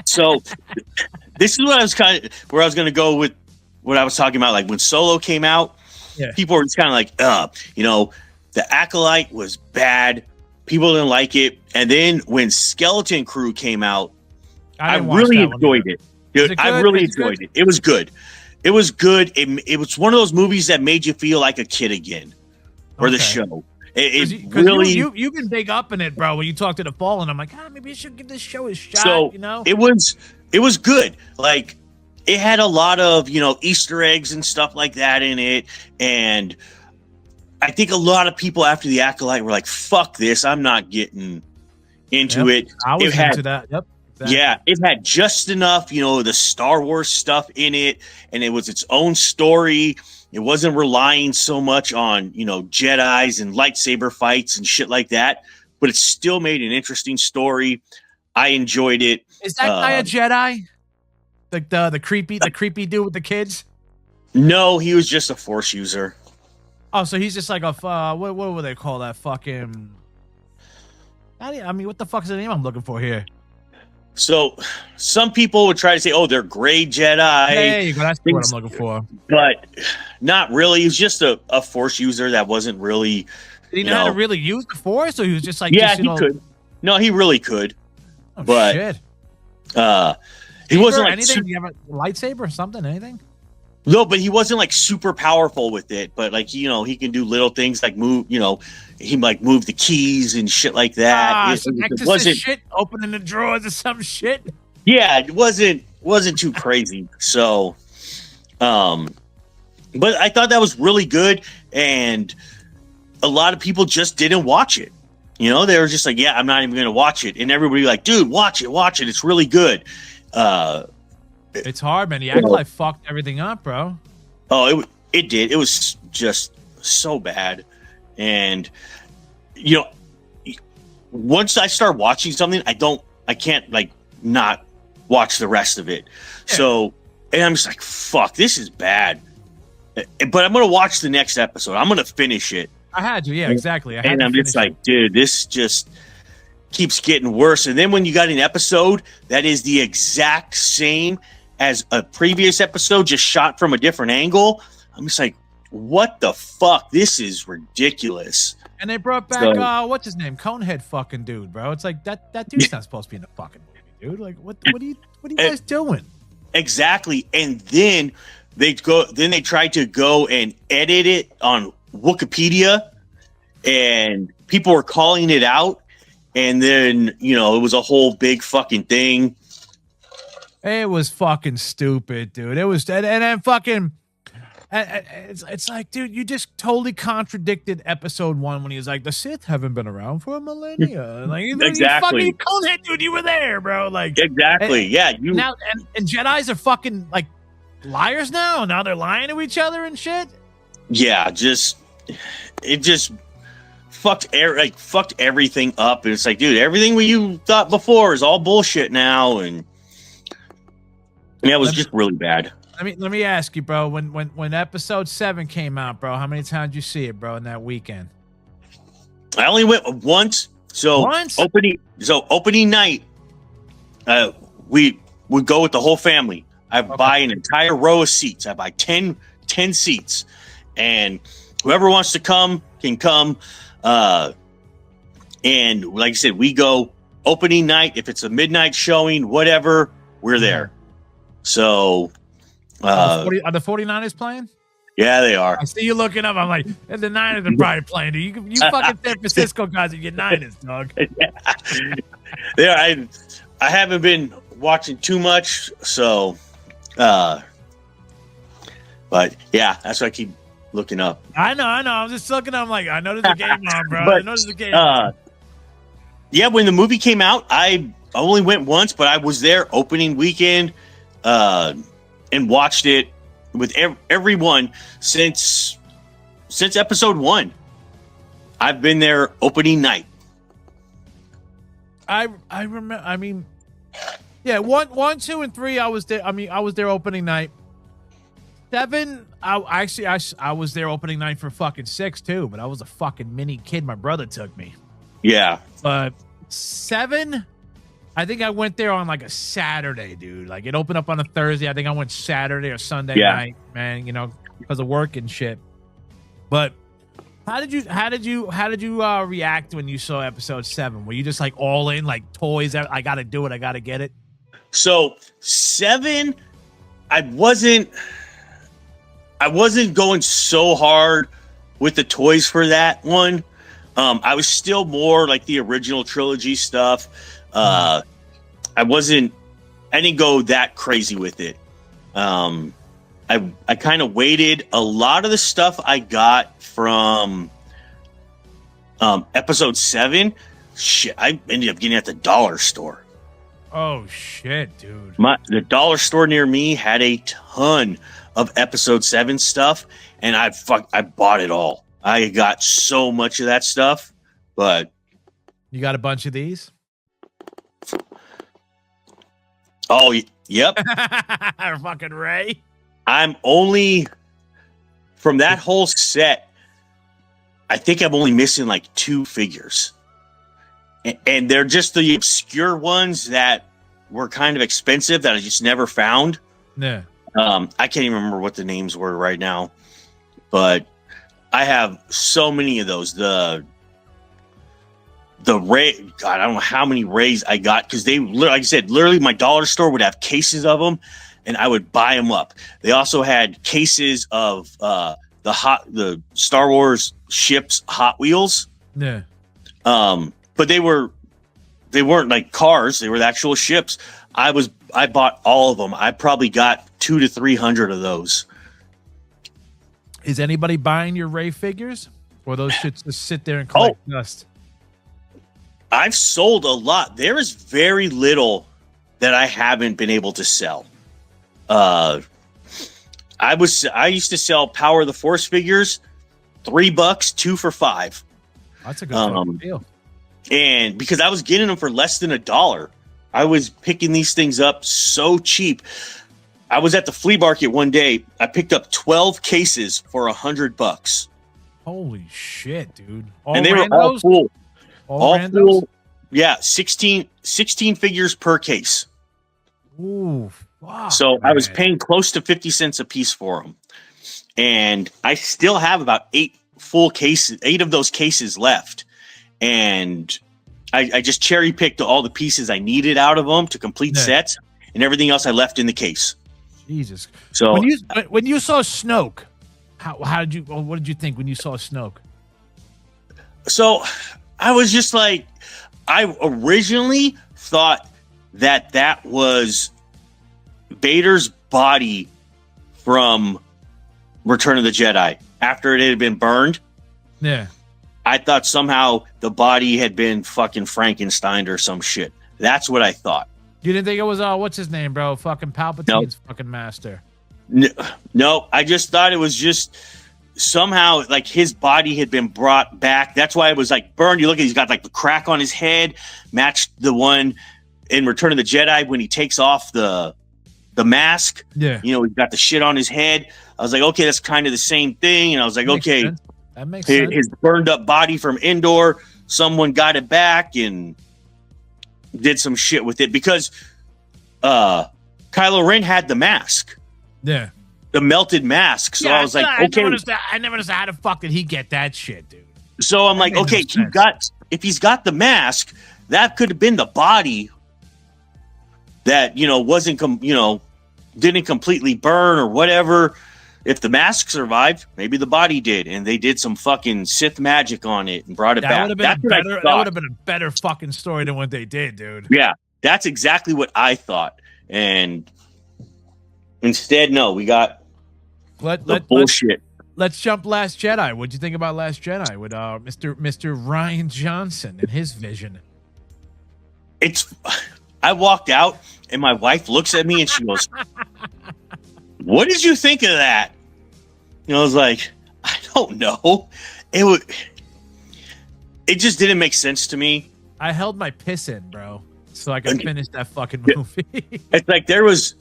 So, this is what I was where I was going to go with what I was talking about. Like when Solo came out. Yeah. People were just kind of like, the Acolyte was bad. People didn't like it. And then when Skeleton Crew came out, I really enjoyed it. Dude, I really enjoyed it. It was good. It was good. It was one of those movies that made you feel like a kid again. Or the show. It really... You've been big up in it, bro, when you talk to the Fallen. I'm like, maybe I should give this show a shot, so, it was good. Like, it had a lot of, Easter eggs and stuff like that in it. And I think a lot of people after the Acolyte were like, fuck this. I'm not getting into it. I was into that. Yep. Exactly. Yeah. It had just enough, the Star Wars stuff in it. And it was its own story. It wasn't relying so much on, Jedis and lightsaber fights and shit like that. But it still made an interesting story. I enjoyed it. Is that guy a Jedi? The creepy dude with the kids? No, he was just a Force user. Oh, so he's just like a what would they call that fucking? I mean, what the fuck is the name I'm looking for here? So, some people would try to say, "Oh, they're gray Jedi." There you go. That's what I'm looking for. But not really. He was just a Force user that wasn't really. Did he know how to really use the Force, or he was just like, he could. No, he really could. Oh, but shit. He wasn't like anything. Do you have a lightsaber or something? Anything? No, but he wasn't like super powerful with it. But like he can do little things like move. He like move the keys and shit like that. Some It exorcist wasn't. shit, opening the drawers or some shit. Yeah, it wasn't too crazy. So, but I thought that was really good, and a lot of people just didn't watch it. They were just like, "Yeah, I'm not even going to watch it," and everybody like, "Dude, watch it! It's really good." It's hard, man. The Acolyte fucked everything up, bro. Oh, it did. It was just so bad, and once I start watching something, I can't like not watch the rest of it. Yeah. So, and I'm just like, "Fuck, this is bad." But I'm gonna watch the next episode. I'm gonna finish it. I had to, yeah, exactly. And I'm just like, dude, this just keeps getting worse. And then when you got an episode that is the exact same as a previous episode, just shot from a different angle, I'm just like, what the fuck? This is ridiculous. And they brought back what's his name, Conehead, fucking dude, bro. It's like that dude's not supposed to be in the fucking movie, dude. Like, what are you guys doing? Exactly. And then they tried to go and edit it on Wikipedia, and people were calling it out, and then it was a whole big fucking thing. It was fucking stupid, dude. It was, and then fucking, it's like, dude, you just totally contradicted episode 1 when he was like, the Sith haven't been around for a millennia. Like, exactly. You fucking Conehead, dude, you were there, bro. Like, exactly, yeah. Now, and Jedis are fucking like liars now. Now they're lying to each other and shit. Yeah, it just fucked everything up. And it's like, dude, everything you thought before is all bullshit now. And yeah, it was just really bad. Let me ask you, bro. When episode 7 came out, bro, how many times did you see it, bro, in that weekend? I only went once. So opening night, we would go with the whole family. I buy an entire row of seats. I buy 10 seats, and whoever wants to come can come. And like I said, we go opening night. If it's a midnight showing, whatever, we're there. So, are the 49ers playing? Yeah, they are. I see you looking up. I'm like, the Niners are probably playing. You fucking San Francisco guys are your Niners, dog. They are. I haven't been watching too much, so. But yeah, that's what I keep looking up. I know. I'm just looking up. I'm like, I know there's a game on, bro. I know there's a game on. Yeah, when the movie came out, I only went once, but I was there opening weekend, and watched it with everyone since episode 1. I've been there opening night. I remember. I mean, yeah, 1, 2, and 3. I was there. I mean, I was there opening night. 7. I was there opening night for fucking 6 too, but I was a fucking mini kid. My brother took me. Yeah. But 7, I think I went there on like a Saturday, dude. Like it opened up on a Thursday. I think I went Saturday or Sunday night, man. Because of work and shit. But how did you react when you saw episode 7? Were you just like all in, like toys? I got to do it. I got to get it. So 7, I wasn't going so hard with the toys for that one. I was still more like the original trilogy stuff. I didn't go that crazy with it. I kind of waited. A lot of the stuff I got from episode 7, shit, I ended up getting at the dollar store. Oh shit, dude. The dollar store near me had a ton of episode 7 stuff, and I bought it all. I got so much of that stuff, but you got a bunch of these? Oh, yep. Fucking Ray. I'm only from that whole set. I think I'm only missing like 2 figures, and they're just the obscure ones that were kind of expensive that I just never found. Yeah. I can't even remember what the names were right now, but I have so many of those. The the Ray. God, I don't know how many Rays I got because they, like I said, literally my dollar store would have cases of them, and I would buy them up. They also had cases of the Star Wars ships Hot Wheels. Yeah. But they weren't like cars. They were the actual ships. I bought all of them. I probably got 200 to 300 of those. Is anybody buying your Ray figures, or those shits just sit there and collect dust? I've sold a lot. There is very little that I haven't been able to sell. I used to sell Power of the Force figures, $3, 2 for $5. That's a good deal. And because I was getting them for less than $1, I was picking these things up so cheap. I was at the flea market one day. I picked up 12 cases for $100. Holy shit, dude! And they were all full. All full. Yeah, 16 figures per case. Ooh, fuck, so man. I was paying close to 50 cents a piece for them. And I still have about 8 of those cases left. And I just cherry picked all the pieces I needed out of them to complete sets, and everything else I left in the case. Jesus. So when you saw Snoke, what did you think when you saw Snoke? So I was just like, I originally thought that was Vader's body from Return of the Jedi after it had been burned. Yeah. I thought somehow the body had been fucking Frankenstein or some shit. That's what I thought. You didn't think it was what's his name, bro? Fucking Palpatine's fucking master. No, I just thought it was just somehow like his body had been brought back. That's why it was like burned. You look at, he's got like the crack on his head, matched the one in Return of the Jedi when he takes off the mask. Yeah, you know, he's got the shit on his head. I was like, okay, that's kind of the same thing. And I was like, okay, that makes sense. His burned up body from Endor, someone got it back and did some shit with it because Kylo Ren had the mask. Yeah. The melted mask. So I was like, okay. I never understood how the fuck did he get that shit, dude? So I'm like, okay, if he's got the mask, that could have been the body that, didn't completely burn or whatever. If the mask survived, maybe the body did, and they did some fucking Sith magic on it and brought it back. That would have been a better fucking story than what they did, dude. Yeah, that's exactly what I thought. And instead, no, we got bullshit. Let's jump Last Jedi. What'd you think about Last Jedi with Mr. Ryan Johnson and his vision? I walked out and my wife looks at me and she goes, "What did you think of that?" And I was like, I don't know. It just didn't make sense to me. I held my piss in, bro, so I could finish that fucking movie. It's like there was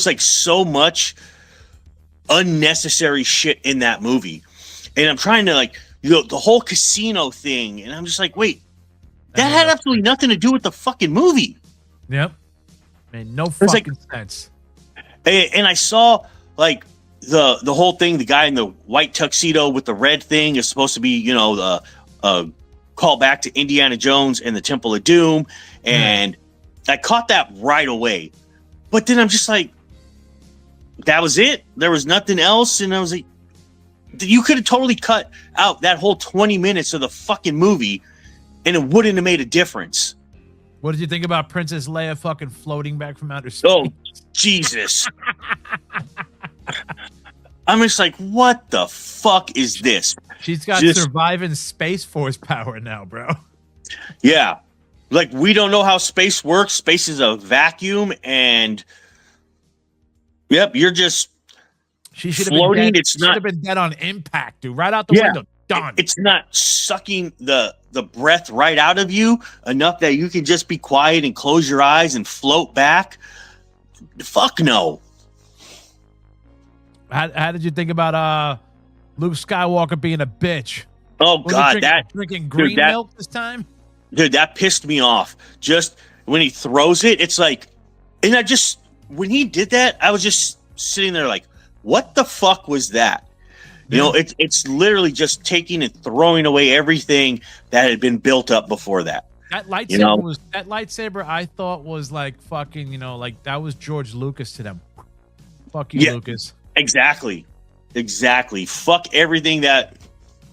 like so much unnecessary shit in that movie. And I'm trying to the whole casino thing. And I'm just like, wait, that had absolutely nothing to do with the fucking movie. Yep. Made no fucking sense. And I saw the whole thing, the guy in the white tuxedo with the red thing is supposed to be, the call back to Indiana Jones and the Temple of Doom. And I caught that right away. But then I'm just like, that was it. There was nothing else. And I was like, you could have totally cut out that whole 20 minutes of the fucking movie and it wouldn't have made a difference. What did you think about Princess Leia fucking floating back from outer space? Oh, Jesus. I'm just like, what the fuck is this? She's got surviving Space Force power now, bro. Yeah. We don't know how space works. Space is a vacuum, and yep, you're just floating. She should have been dead on impact, dude. Right out the window. Done. It's not sucking the breath right out of you enough that you can just be quiet and close your eyes and float back. Fuck no. How did you think about Luke Skywalker being a bitch? Oh, God, drinking green milk this time? Dude, that pissed me off. Just when he throws it, it's like, and when he did that, I was just sitting there like, what the fuck was that? You know, it's literally just taking and throwing away everything that had been built up before that. That lightsaber I thought was like fucking, like that was George Lucas to them. Fuck you, Lucas. Exactly. Fuck everything that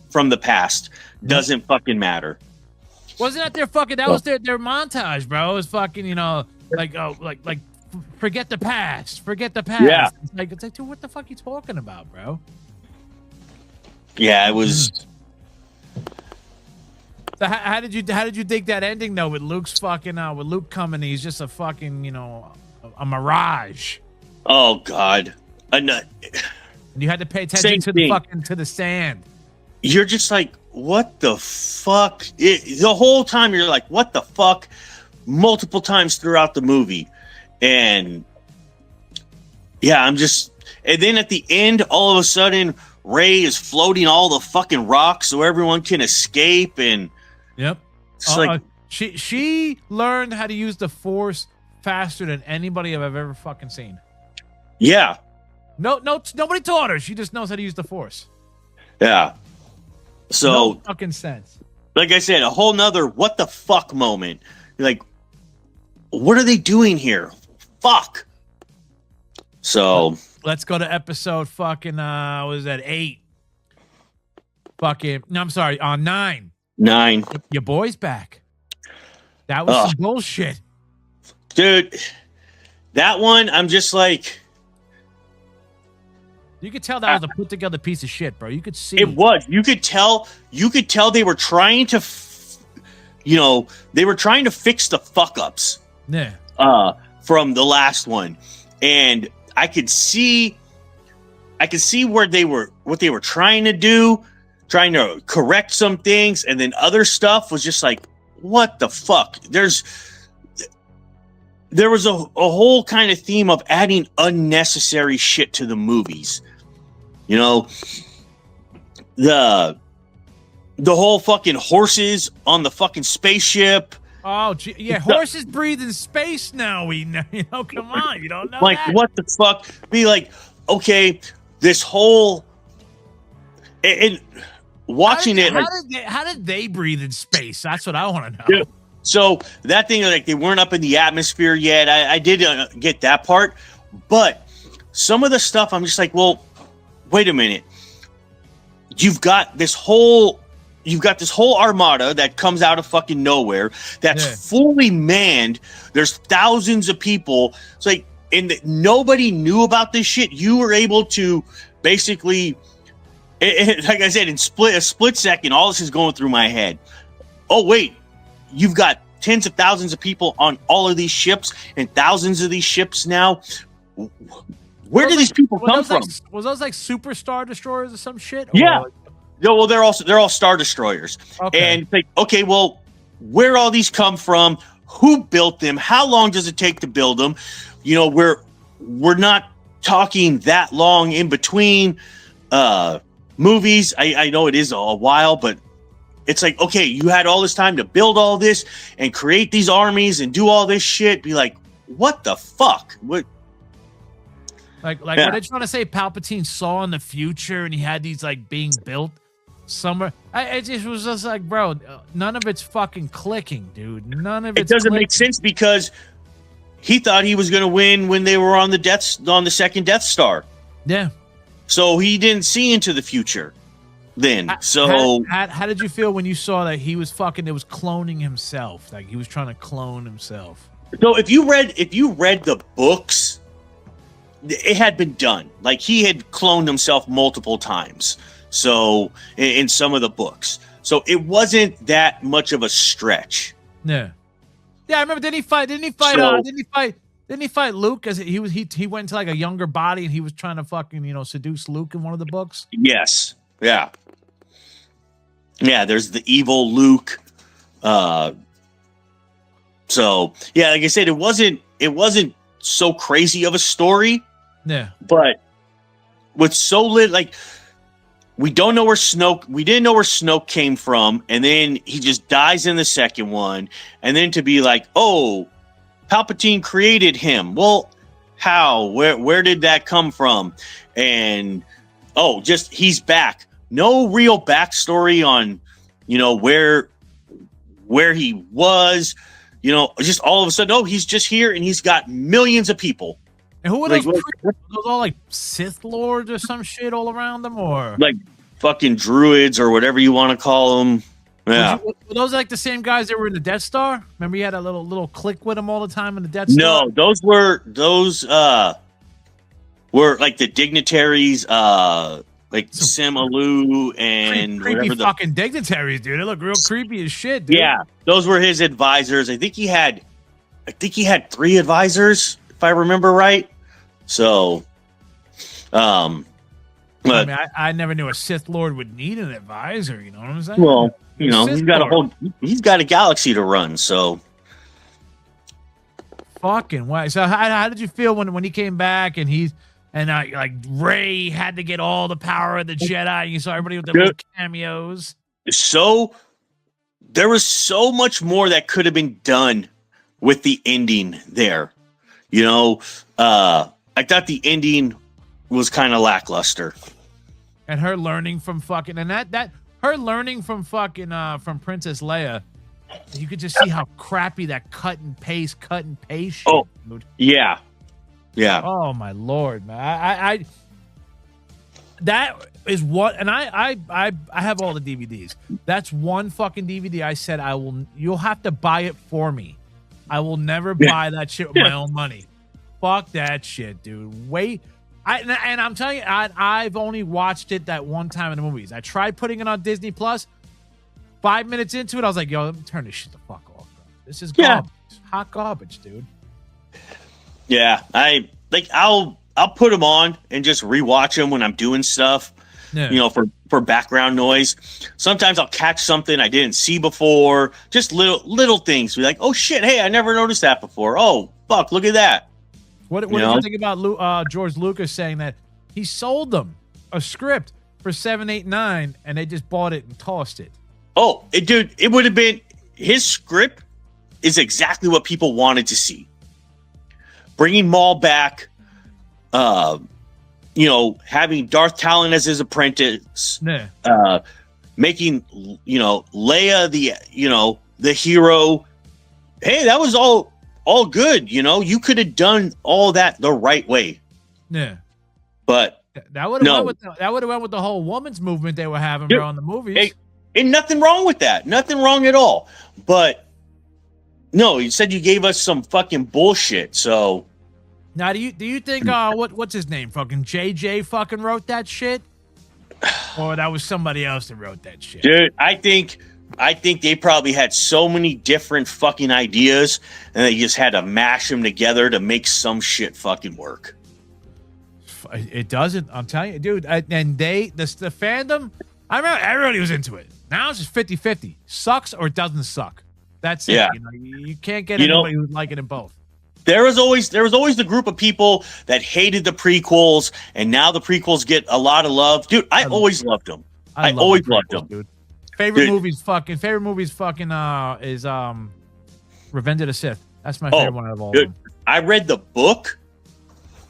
from the past. Doesn't fucking matter. Wasn't that their fucking? That was their montage, bro. It was fucking, like forget the past. Forget the past. Yeah. It's like, dude, what the fuck are you talking about, bro? Yeah, it was. So how did you dig that ending though? With Luke's fucking with Luke coming, he's just a fucking a mirage. Oh God, And you had to pay attention to the sand. You're just like, what the fuck? The whole time you're like, what the fuck? Multiple times throughout the movie, and yeah, and then at the end, all of a sudden, Rey is floating all the fucking rocks so everyone can escape, and yep, it's like she learned how to use the Force faster than anybody I've ever fucking seen. Yeah, nobody taught her. She just knows how to use the Force. Yeah, so no fucking sense. Like I said, a whole nother what the fuck moment. You're like, what are they doing here? Fuck. So let's go to episode fucking was that 8? Fucking no, I'm sorry, on 9. 9. Your boy's back. That was some bullshit. Dude, that one, I'm just like, you could tell that was a put together piece of shit, bro. You could see it was. You could tell they were trying to they were trying to fix the fuck ups. Yeah. From the last one. And I could see what they were trying to do, trying to correct some things, and then other stuff was just like, what the fuck? There was a whole kind of theme of adding unnecessary shit to the movies. The whole fucking horses on the fucking spaceship. Oh, gee, yeah, horses breathe in space now. We know, come on, you don't know like that. What the fuck? Be like, okay, this whole and watching how did they breathe in space? That's what I want to know. Yeah. So that thing, like, they weren't up in the atmosphere yet. I did get that part, but some of the stuff, I'm just like, well, wait a minute. You've got this whole armada that comes out of fucking nowhere that's fully manned. There's thousands of people. It's like, and nobody knew about this shit. You were able to basically, like I said, in a split second, all this is going through my head. Oh, wait, you've got tens of thousands of people on all of these ships and thousands of these ships now. Where do these people come from? Was those like superstar destroyers or some shit? Yeah. No, well, they're all star destroyers. Okay. And like, okay, well, where all these come from? Who built them? How long does it take to build them? We're not talking that long in between movies. I know it is a while, but it's like, okay, you had all this time to build all this and create these armies and do all this shit. Be like, what the fuck? What? Like, were they trying to say Palpatine saw in the future and he had these like being built somewhere? It just was just like, bro, none of it's fucking clicking, dude. None of it doesn't make sense because he thought he was going to win when they were on the second Death Star. Yeah. So he didn't see into the future then. How did you feel when you saw that he was fucking? It was cloning himself. Like he was trying to clone himself. So if you read the books, it had been done. Like he had cloned himself multiple times. So in some of the books, so it wasn't that much of a stretch. Yeah, I remember. Didn't he fight Luke? Because he went into like a younger body and he was trying to fucking seduce Luke in one of the books. Yes. Yeah. There's the evil Luke. So yeah, like I said, it wasn't so crazy of a story. Yeah. But with like, we didn't know where Snoke came from, and then he just dies in the second one, and then to be like, oh, Palpatine created him. Well, how? Where did that come from? And Oh, just he's back. No real backstory on, where he was. Just all of a sudden, he's just here and he's got millions of people. And who are those? Those all like Sith lords or some shit all around them, or like fucking druids or whatever you want to call them. Yeah, were those like the same guys that were in the Death Star? Remember, he had a little clique with him all the time in the Death Star. No, those were like the dignitaries, like Simalu and creepy fucking dignitaries, dude. They look real creepy as shit, dude. Yeah, those were his advisors. I think he had 3 advisors, if I remember right. So, but I never knew a Sith Lord would need an advisor. You know what I'm saying? Well, he's got a galaxy to run. So, fucking way. So, how did you feel when he came back and like Rey had to get all the power of the Jedi? And you saw everybody with their little cameos. So there was so much more that could have been done with the ending there. I thought the ending was kind of lackluster. And her learning from fucking her learning from fucking from Princess Leia, you could just see how crappy that cut and paste shit. Oh, dude. Yeah. Oh my Lord, man! I that is what, and I have all the DVDs. That's one fucking DVD. I said you'll have to buy it for me. I will never buy that shit with my own money. Fuck that shit, dude. Wait, and I'm telling you, I've only watched it that one time in the movies. I tried putting it on Disney Plus. 5 minutes into it, I was like, yo, let me turn this shit the fuck off, bro. This is garbage. Hot garbage, dude. Yeah, I'll put them on and just rewatch them when I'm doing stuff. Yeah. For background noise. Sometimes I'll catch something I didn't see before. Just little things. Be like, oh shit, hey, I never noticed that before. Oh fuck, look at that. What did you think about George Lucas saying that he sold them a script for $789 and they just bought it and tossed it? Oh, dude, it would have been, his script is exactly what people wanted to see. Bringing Maul back, having Darth Talon as his apprentice, making, Leia the hero. Hey, that was all good. You could have done all that the right way. Yeah. But that would have went with the whole woman's movement they were having, bro, in the movies. Ain't nothing wrong with that. Nothing wrong at all. But no, you said you gave us some fucking bullshit. So now, do you think what's his name? Fucking JJ fucking wrote that shit, or that was somebody else that wrote that shit? Dude, I think they probably had so many different fucking ideas, and they just had to mash them together to make some shit fucking work. It doesn't. I'm telling you, dude. And the fandom. I remember everybody was into it. Now it's just 50-50. Sucks or doesn't suck. That's it. Yeah. You can't get anybody who's liking it both. There was always the group of people that hated the prequels, and now the prequels get a lot of love. Dude, I always loved them. I always loved them. Dude. Favorite movies fucking is Revenge of the Sith. That's my favorite one out of all of them. I read the book,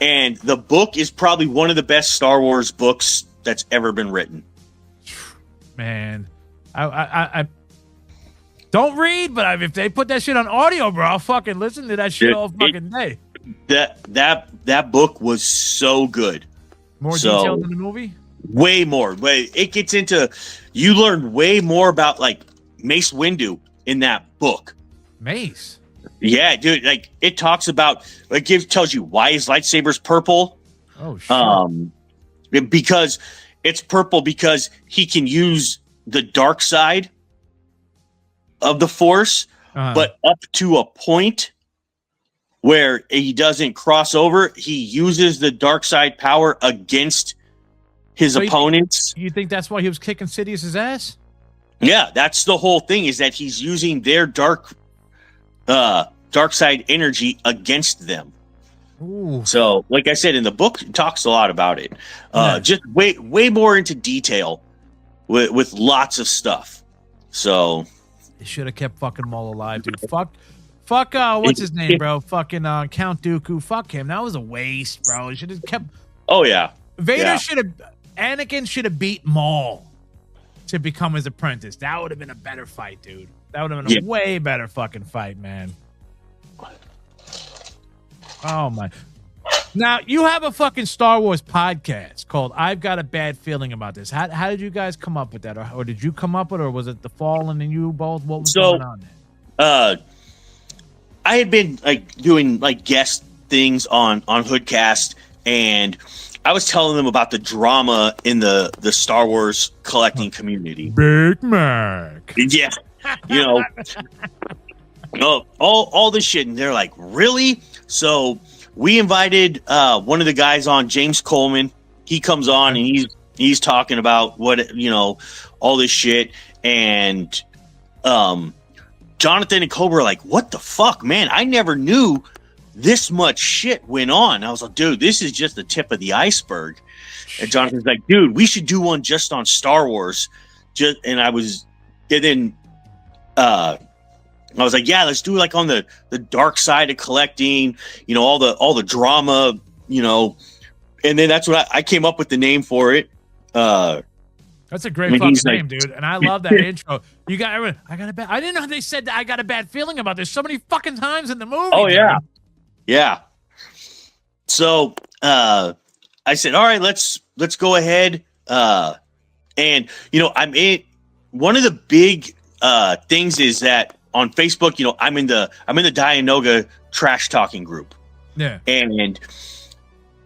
and the book is probably one of the best Star Wars books that's ever been written. Man, I don't read, but if they put that shit on audio, bro, I'll fucking listen to that shit all fucking day. That book was so good. More detailed than the movie? Way more. It gets into, you learn way more about like Mace Windu in that book. Mace? Yeah, dude. Like it talks about, tells you why his lightsaber's purple. Oh shit. Because it's purple because he can use the dark side of the Force, but up to a point where he doesn't cross over. He uses the dark side power against his opponents. You think that's why he was kicking Sidious's ass? Yeah, that's the whole thing, is that he's using their dark side energy against them. Ooh. So, like I said, in the book, it talks a lot about it. Just way more into detail with lots of stuff. So they should have kept fucking Maul alive, dude. Fuck. What's his name, bro? Fucking Count Dooku. Fuck him. That was a waste, bro. He should have kept. Oh yeah. Vader should have. Anakin should have beat Maul to become his apprentice. That would have been a better fight, dude. That would have been a way better fucking fight, man. Oh my. Now, you have a fucking Star Wars podcast called I've Got a Bad Feeling About This. How did you guys come up with that? Or did you come up with it, or was it the Fallen and you both? What was going on there? I had been doing guest things on Hoodcast, and I was telling them about the drama in the Star Wars collecting community. Big Mac. Yeah. All this shit, and they're like, really? So we invited one of the guys on, James Coleman. He comes on and he's talking about all this shit, and Jonathan and Cobra are like, what the fuck, man? I never knew this much shit went on. I was like, dude, this is just the tip of the iceberg. And Jonathan's like, dude, we should do one just on Star Wars. I was like, yeah, let's do on the dark side of collecting, all the drama, and then that's what I came up with the name for it. That's a great fucking name, dude. And I love that intro. You got everyone. I didn't know they said that I got a bad feeling about this so many fucking times in the movie. Oh, yeah. Dude. Yeah. So I said, all right, let's go ahead. And one of the big things is that on Facebook, I'm in the Dianoga trash talking group. Yeah. And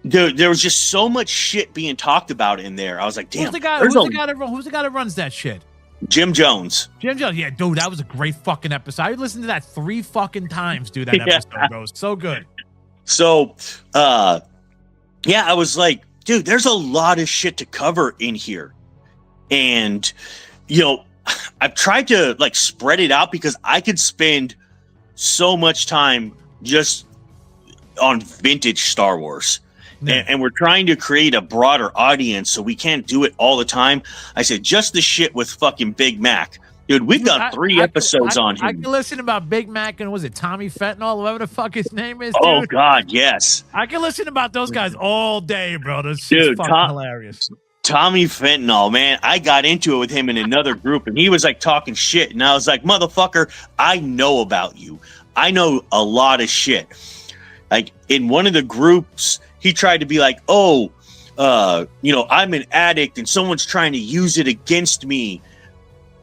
there was just so much shit being talked about in there. I was like, damn. Who's the guy that runs that shit? Jim Jones. Jim Jones. Yeah, dude, that was a great fucking episode. I listened to that 3 fucking times, dude, that episode, bro. So good. So, I was like, dude, there's a lot of shit to cover in here. And, I've tried to spread it out because I could spend so much time just on vintage Star Wars. Yeah. And we're trying to create a broader audience, so we can't do it all the time. I said, just the shit with fucking Big Mac. Dude, we've got 3 episodes on him. I can listen about Big Mac and was it Tommy Fentanyl, whatever the fuck his name is, dude? Oh, God, yes. I can listen about those guys all day, bro. That's just fucking hilarious. Tommy Fentanyl, man, I got into it with him in another group, and he was talking shit, and I was like, motherfucker, I know about you. I know a lot of shit. In one of the groups, he tried to be like, I'm an addict and someone's trying to use it against me.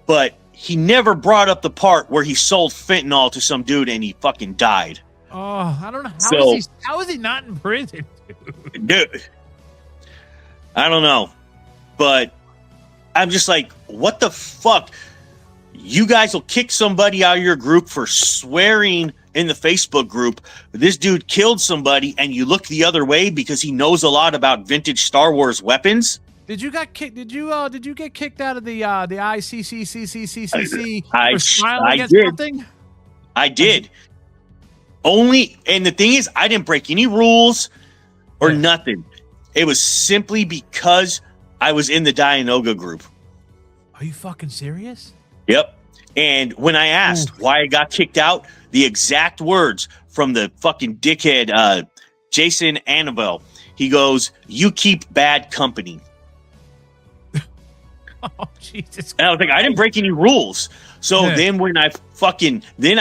But he never brought up the part where he sold fentanyl to some dude and he fucking died. Oh, I don't know. How is he not in prison, dude? I don't know. But I'm just like, what the fuck? You guys will kick somebody out of your group for swearing in the Facebook group. This dude killed somebody and you look the other way because he knows a lot about vintage Star Wars weapons. Did you get kicked out of the ICCCCCCC for smiling against something? I did. And the thing is, I didn't break any rules or nothing. It was simply because I was in the Dianoga group. Are you fucking serious? Yep. And when I asked why I got kicked out, the exact words from the fucking dickhead, Jason Annabelle, he goes, "You keep bad company." Oh, Jesus. And I was like, I didn't break any rules. So then when I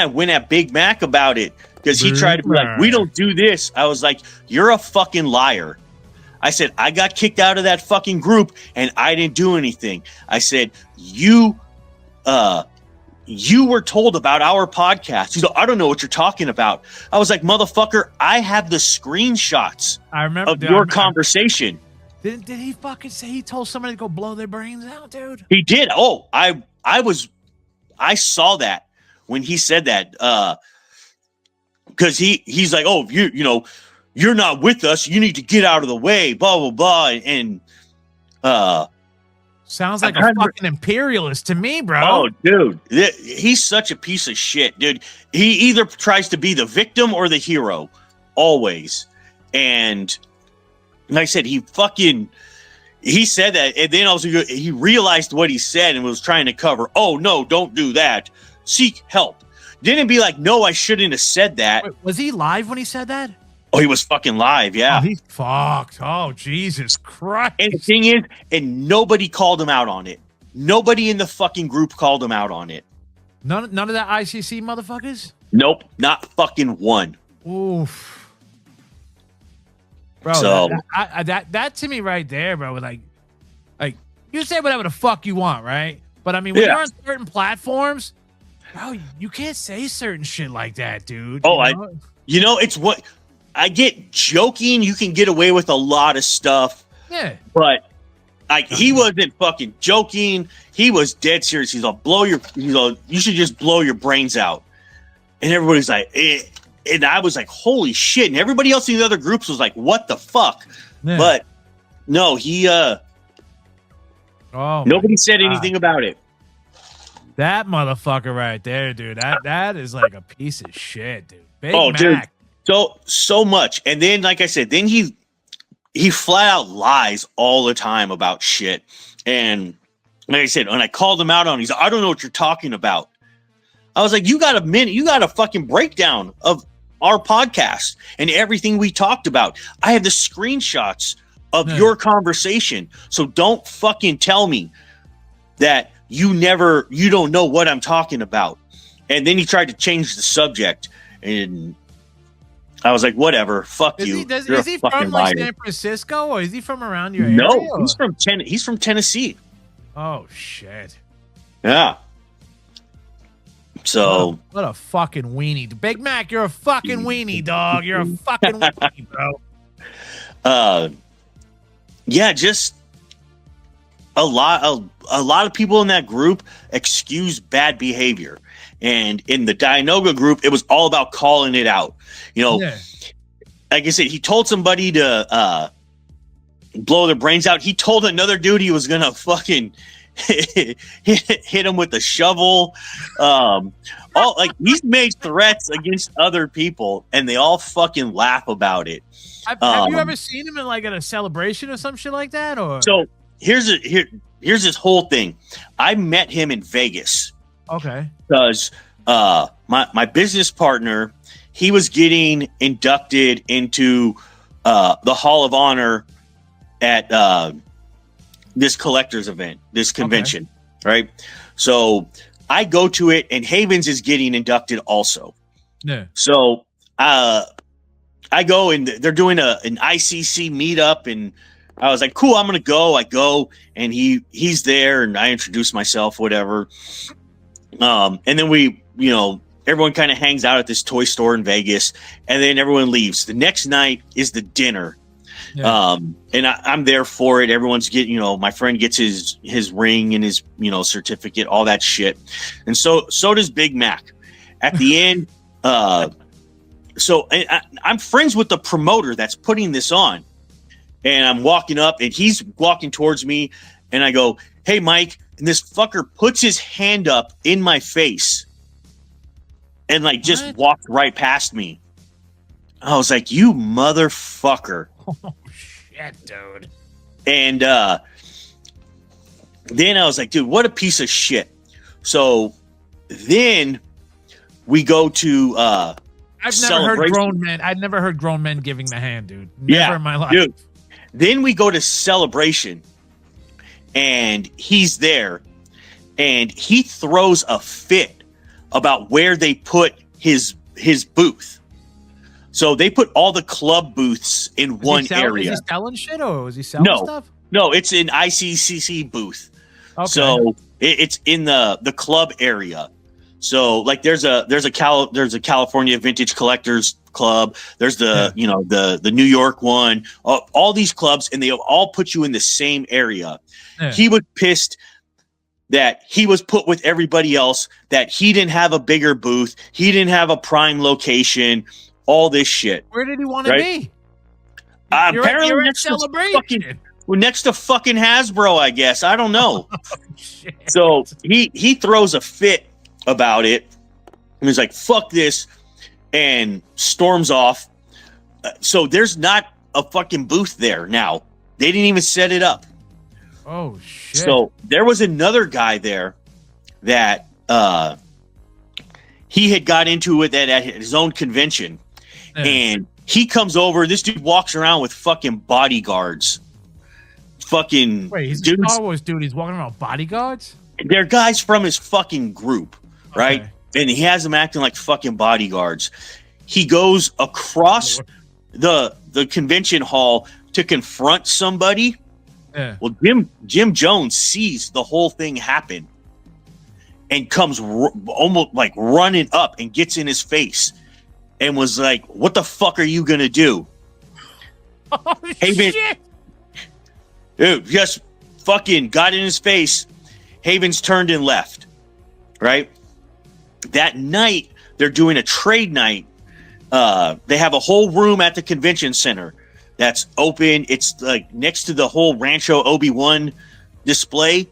went at Big Mac about it, because he tried to be like, we don't do this. I was like, you're a fucking liar. I said, I got kicked out of that fucking group and I didn't do anything. I said, you were told about our podcast. He's like, I don't know what you're talking about. I was like, motherfucker, I have the screenshots of your conversation. Did he fucking say he told somebody to go blow their brains out, dude? He did. Oh, I saw that when he said that. Because he's like, oh, you're not with us. You need to get out of the way, blah, blah, blah. And sounds like a fucking imperialist to me, bro. Oh, dude. He's such a piece of shit, dude. He either tries to be the victim or the hero, always. And like I said, he said that, and then also he realized what he said and was trying to cover. Oh, no, don't do that. Seek help. Didn't be like, no, I shouldn't have said that. Wait, was he live when he said that? Oh, he was fucking live, yeah. Oh, he's fucked. Oh, Jesus Christ. And the thing is, and nobody called him out on it. Nobody in the fucking group called him out on it. None of that ICC motherfuckers? Nope, not fucking one. Oof. Bro, So that to me right there, bro, like you say whatever the fuck you want, right? But I mean, when you're on certain platforms, bro, you can't say certain shit like that, dude. Oh, it's what I get joking. You can get away with a lot of stuff. Yeah. But like he wasn't fucking joking. He was dead serious. He's like, you should just blow your brains out. And everybody's like, and I was like, holy shit. And everybody else in the other groups was like, what the fuck? Yeah. But no, nobody said anything about it. That motherfucker right there, dude. That is like a piece of shit, dude. Big Mac. Dude. So much. And then, like I said, then he flat out lies all the time about shit. And like I said, when I called him out on, he's like, I don't know what you're talking about. I was like, you got a fucking breakdown of our podcast and everything we talked about. I have the screenshots of your conversation. So don't fucking tell me that you don't know what I'm talking about. And then he tried to change the subject, and I was like, whatever, fuck you. Is he from like San Francisco, or is he from around your area? No, he's from Tennessee. Oh shit. Yeah. So what a fucking weenie. Big Mac, you're a fucking weenie, dog. You're a fucking weenie, bro. Yeah, just a lot of people in that group excuse bad behavior. And in the Dianoga group, it was all about calling it out. Like I said, he told somebody to blow their brains out. He told another dude he was gonna fucking hit him with a shovel. He's made threats against other people, and they all fucking laugh about it. Have you ever seen him in like at a celebration or some shit like that? Or so here's this whole thing. I met him in Vegas. Okay. Because my business partner, he was getting inducted into the Hall of Honor at this collector's event, this convention, right? So I go to it, and Havens is getting inducted also. Yeah. So I go, and they're doing an ICC meetup, and I was like, cool, I'm gonna go. I go, and he's there, and I introduce myself, whatever. And then everyone kind of hangs out at this toy store in Vegas, and then everyone leaves. The next night is the dinner. Yeah. And I'm there for it. Everyone's getting, my friend gets his ring and his, certificate, all that shit. And so does Big Mac. At the end, I'm friends with the promoter that's putting this on. And I'm walking up, and he's walking towards me, and I go, hey, Mike. And this fucker puts his hand up in my face and just walked right past me. I was like, you motherfucker. Oh, shit, dude. And then I was like, dude, what a piece of shit. So then we go to I've never heard grown men giving the hand, dude. Never in my life. Dude. Then we go to Celebration. And he's there, and he throws a fit about where they put his booth. So they put all the club booths in one area. Is he selling shit, or is he selling stuff? No, it's an ICCC booth. Okay. So it's in the club area. So there's a California Vintage Collectors Club. There's the New York one. All these clubs, and they all put you in the same area. Yeah. He was pissed that he was put with everybody else, that he didn't have a bigger booth, he didn't have a prime location, all this shit. Where did he want to be? Apparently you're next Celebration. Next to fucking Hasbro, I guess. I don't know. Shit. So he throws a fit about it, and he's like, fuck this, and storms off. So there's not a fucking booth there now. They didn't even set it up. Oh, shit. So there was another guy there that he had got into it at his own convention. Yeah. And He comes over. This dude walks around with fucking bodyguards. Fucking wait, he's dudes. a Star Wars dude. He's walking around with bodyguards? They're guys from his fucking group, right? Okay. And he has them acting like fucking bodyguards. He goes across the convention hall to confront somebody. Yeah. Well, Jim Jones sees the whole thing happen and comes almost like running up and gets in his face and was like, "What the fuck are you gonna do?" Oh, shit. Dude, just fucking got in his face. Havens turned and left. Right? That night, they're doing a trade night. They have a whole room at the convention center that's open. It's like next to the whole Rancho Obi-Wan display.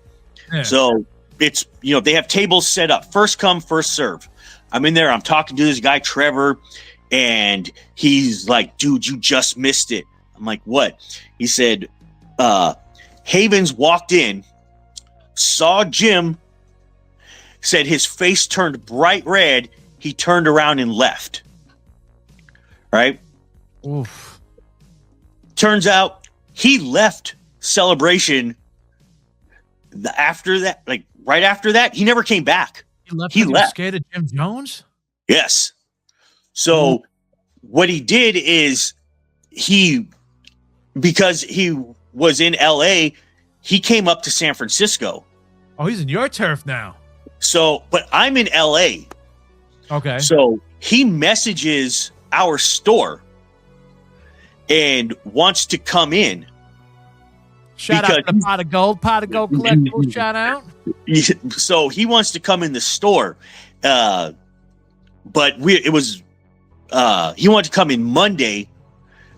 Yeah. So it's, they have tables set up. First come, first serve. I'm in there. I'm talking to this guy, Trevor, and he's like, "Dude, you just missed it." I'm like, "What?" He said, Havens walked in, saw Jim, said his face turned bright red. He turned around and left. Right? Oof. Turns out he left Celebration after that, like right after that. He never came back. He left. He was scared of Jim Jones? Yes. So what he did is because he was in LA, he came up to San Francisco. Oh, he's in your turf now. So, but I'm in LA. Okay. So he messages our store and wants to come in. Shout out to the Pot of Gold Collectibles. Shout out. So he wants to come in the store, but he wanted to come in Monday,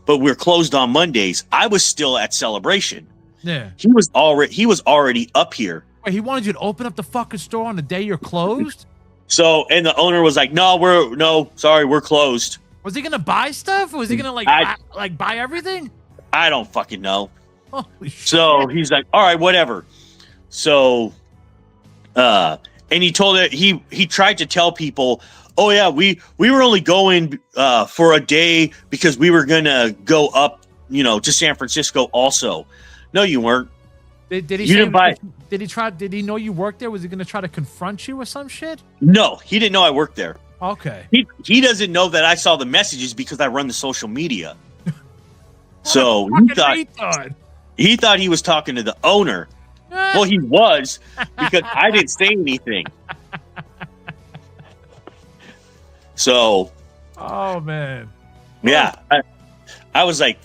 but we're closed on Mondays. I was still at Celebration. Yeah. He was already up here. Wait, he wanted you to open up the fucking store on the day you're closed? So, and the owner was like, "No, sorry, we're closed." Was he gonna buy stuff? Or was he gonna buy everything? I don't fucking know. Holy shit. So he's like, "All right, whatever." So, and he told it. He tried to tell people, "Oh yeah, we were only going for a day because we were gonna go up, to San Francisco also." No, you weren't. Did he? You didn't buy. Did he try? Did he know you worked there? Was he gonna try to confront you or some shit? No, he didn't know I worked there. Okay. He doesn't know that I saw the messages because I run the social media. So he thought he was talking to the owner. Well, he was, because I didn't say anything. So, oh man, yeah, I was like,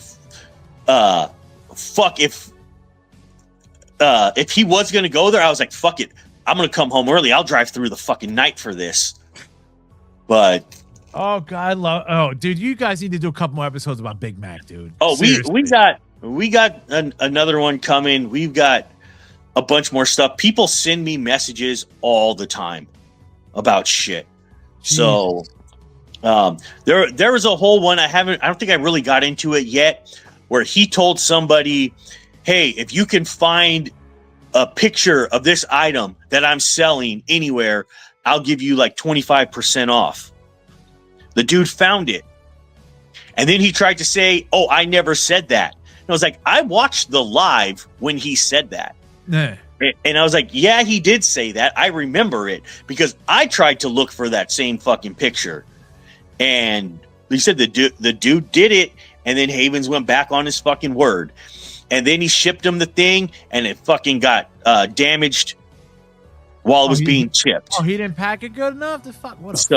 fuck, if he was gonna go there, I was like, fuck it, I'm gonna come home early. I'll drive through the fucking night for this. But oh god, dude, you guys need to do a couple more episodes about Big Mac, dude. Oh, we got another one coming. We've got a bunch more stuff. People send me messages all the time about shit. Jeez. So there was a whole one I don't think I really got into it yet, where he told somebody, "Hey, if you can find a picture of this item that I'm selling anywhere, I'll give you like 25% off." The dude found it. And then he tried to say, "Oh, I never said that." And I was like, I watched the live when he said that. Yeah. And I was like, yeah, he did say that. I remember it because I tried to look for that same fucking picture. And he said the dude did it. And then Havens went back on his fucking word. And then he shipped him the thing and it fucking got damaged while it was being shipped. Oh, he didn't pack it good enough? The fuck? What a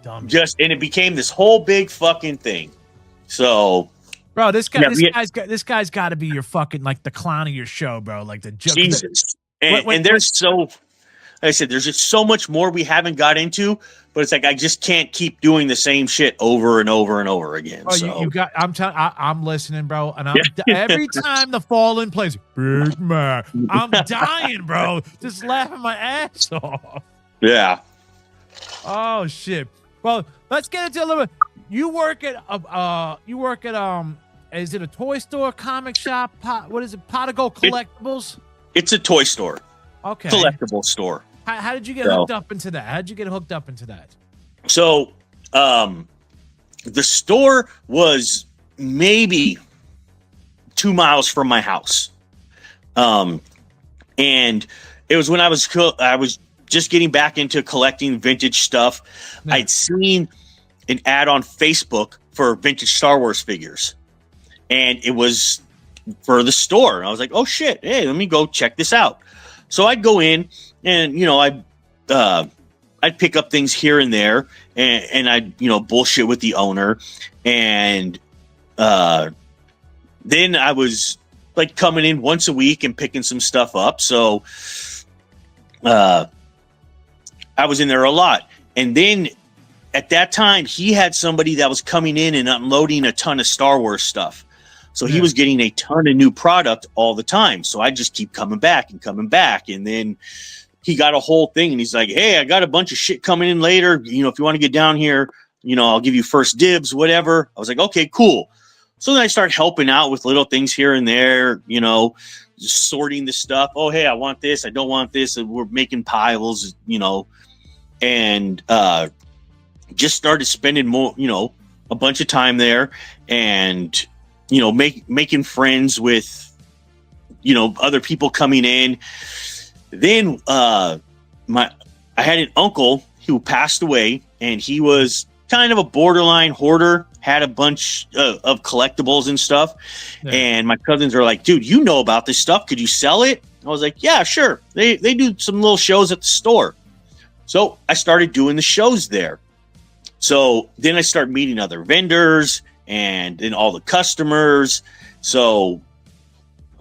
dumb and it became this whole big fucking thing. So, bro, this guy's got to be your fucking, like, the clown of your show, bro. Like the joke. Jesus. And there's like I said, there's just so much more we haven't got into, but it's like I just can't keep doing the same shit over and over and over again. Oh, so. you got. I'm listening, bro, and every time the Fallen plays Big Mac, I'm dying, bro, just laughing my ass off. Yeah. Oh shit. Well, let's get into a little bit. You work at is it a toy store, comic shop? What is it? Pot of Gold Collectibles? It's a toy store. Okay. Collectible store. How did you get hooked up into that? How did you get hooked up into that? So, the store was maybe 2 miles from my house. And it was when I was just getting back into collecting vintage stuff. Yeah. I'd seen an ad on Facebook for vintage Star Wars figures, and it was for the store. I was like, oh shit, hey, let me go check this out. So I'd go in, and I'd pick up things here and there, and I'd bullshit with the owner, and then I was like coming in once a week and picking some stuff up. So I was in there a lot. And then at that time, he had somebody that was coming in and unloading a ton of Star Wars stuff. So he was getting a ton of new product all the time. So I just keep coming back. And then he got a whole thing, and he's like, hey, I got a bunch of shit coming in later. If you want to get down here, I'll give you first dibs, whatever. I was like, okay, cool. So then I start helping out with little things here and there, just sorting the stuff. Oh, hey, I want this. I don't want this. And we're making piles, and just started spending more, a bunch of time there, and, making friends with, other people coming in. Then I had an uncle who passed away, and he was kind of a borderline hoarder, had a bunch of collectibles and stuff. Yeah. And my cousins are like, dude, you know about this stuff. Could you sell it? I was like, yeah, sure. They do some little shows at the store. So I started doing the shows there. So then I started meeting other vendors and then all the customers. So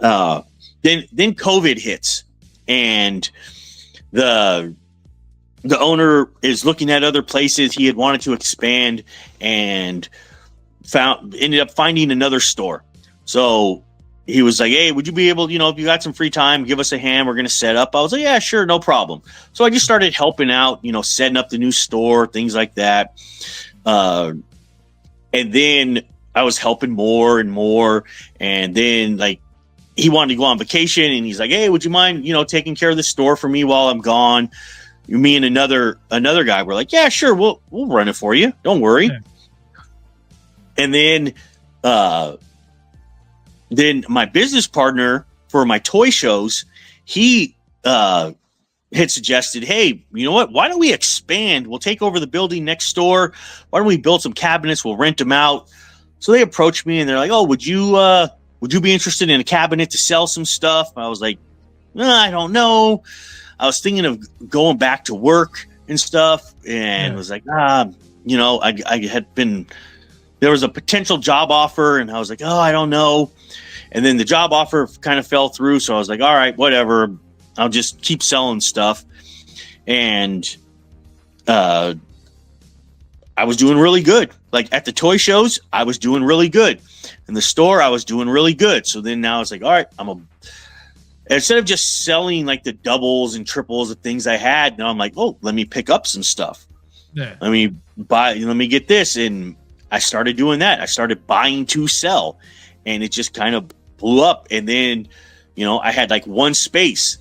then COVID hits, and the owner is looking at other places. He had wanted to expand and ended up finding another store. So he was like, hey, would you be able, if you got some free time, give us a hand. We're going to set up. I was like, yeah, sure. No problem. So I just started helping out, setting up the new store, things like that. And then I was helping more and more. And then like he wanted to go on vacation, and he's like, hey, would you mind, taking care of the store for me while I'm gone? Me and another guy were like, yeah, sure. We'll run it for you. Don't worry. Yeah. And then my business partner for my toy shows, he had suggested, hey, you know what? Why don't we expand? We'll take over the building next door. Why don't we build some cabinets? We'll rent them out. So they approached me, and they're like, oh, would you be interested in a cabinet to sell some stuff? I was like, I don't know. I was thinking of going back to work and stuff, and was like, I had been, there was a potential job offer, and I was like, oh, I don't know. And then the job offer kind of fell through. So I was like, all right, whatever. I'll just keep selling stuff. And I was doing really good. Like at the toy shows, I was doing really good. In the store, I was doing really good. So then now it's like, all right, instead of just selling like the doubles and triples of things I had, now I'm like, oh, let me pick up some stuff. Yeah. Let me get this. And I started doing that. I started buying to sell, and it just kind of blew up. And then, I had like one space,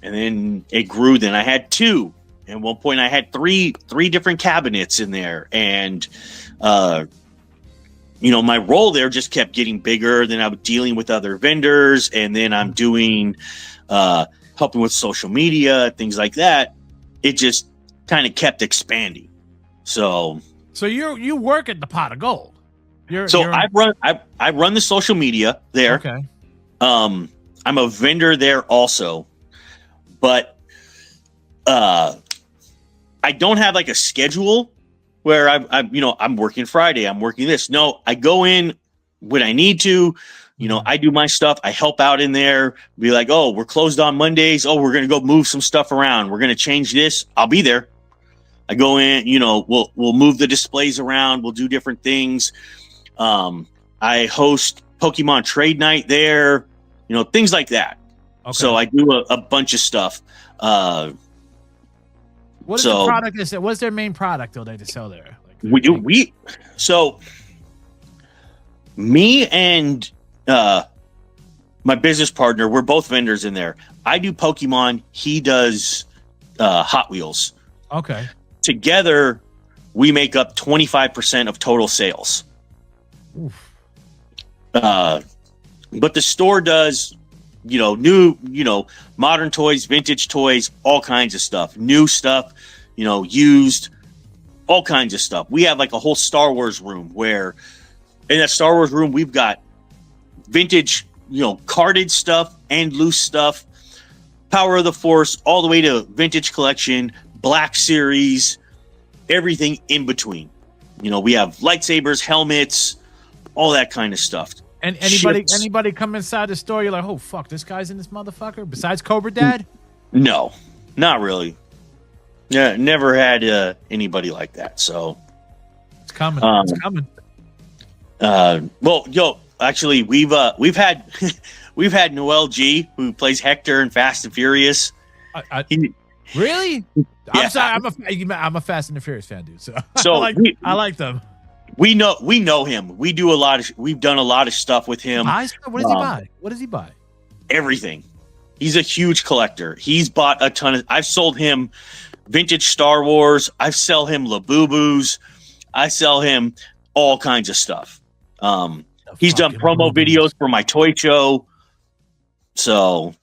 and then it grew. Then I had two. At one point I had three different cabinets in there. And, my role there just kept getting bigger. Then I was dealing with other vendors, and then I'm doing, helping with social media, things like that. It just kind of kept expanding. So you work at the Pot of Gold. I run the social media there. Okay. I'm a vendor there also, but I don't have like a schedule where I'm working Friday, I'm working this. No, I go in when I need to. I do my stuff. I help out in there. Be like, oh, we're closed on Mondays. Oh, we're gonna go move some stuff around. We're gonna change this. I'll be there. I go in. We'll move the displays around. We'll do different things. I host Pokemon Trade Night there. Things like that. Okay. So I do a bunch of stuff. What is the product? What's their main product though they sell there? So me and my business partner, we're both vendors in there. I do Pokemon. He does Hot Wheels. Okay. Together, we make up 25% of total sales. But the store does, new, modern toys, vintage toys, all kinds of stuff, new stuff, used, all kinds of stuff. We have like a whole Star Wars room where in that Star Wars room, we've got vintage, carded stuff and loose stuff, Power of the Force, all the way to vintage collection, Black Series, everything in between. We have lightsabers, helmets, all that kind of stuff. And anybody come inside the store, you're like, oh fuck, this guy's in this motherfucker. Besides Cobra Dad? No, not really. Yeah, never had anybody like that. So it's coming. It's coming. Well, actually, we've had we've had Noel G, who plays Hector in Fast and Furious. Really? Yeah. I'm sorry. I'm a Fast and the Furious fan, dude. So I like them. We know him. We've done a lot of stuff with him. What does he buy? What does he buy? Everything. He's a huge collector. He's bought a ton of. I've sold him vintage Star Wars. I sell him Labubus. I sell him all kinds of stuff. He's done promo videos for my toy show. So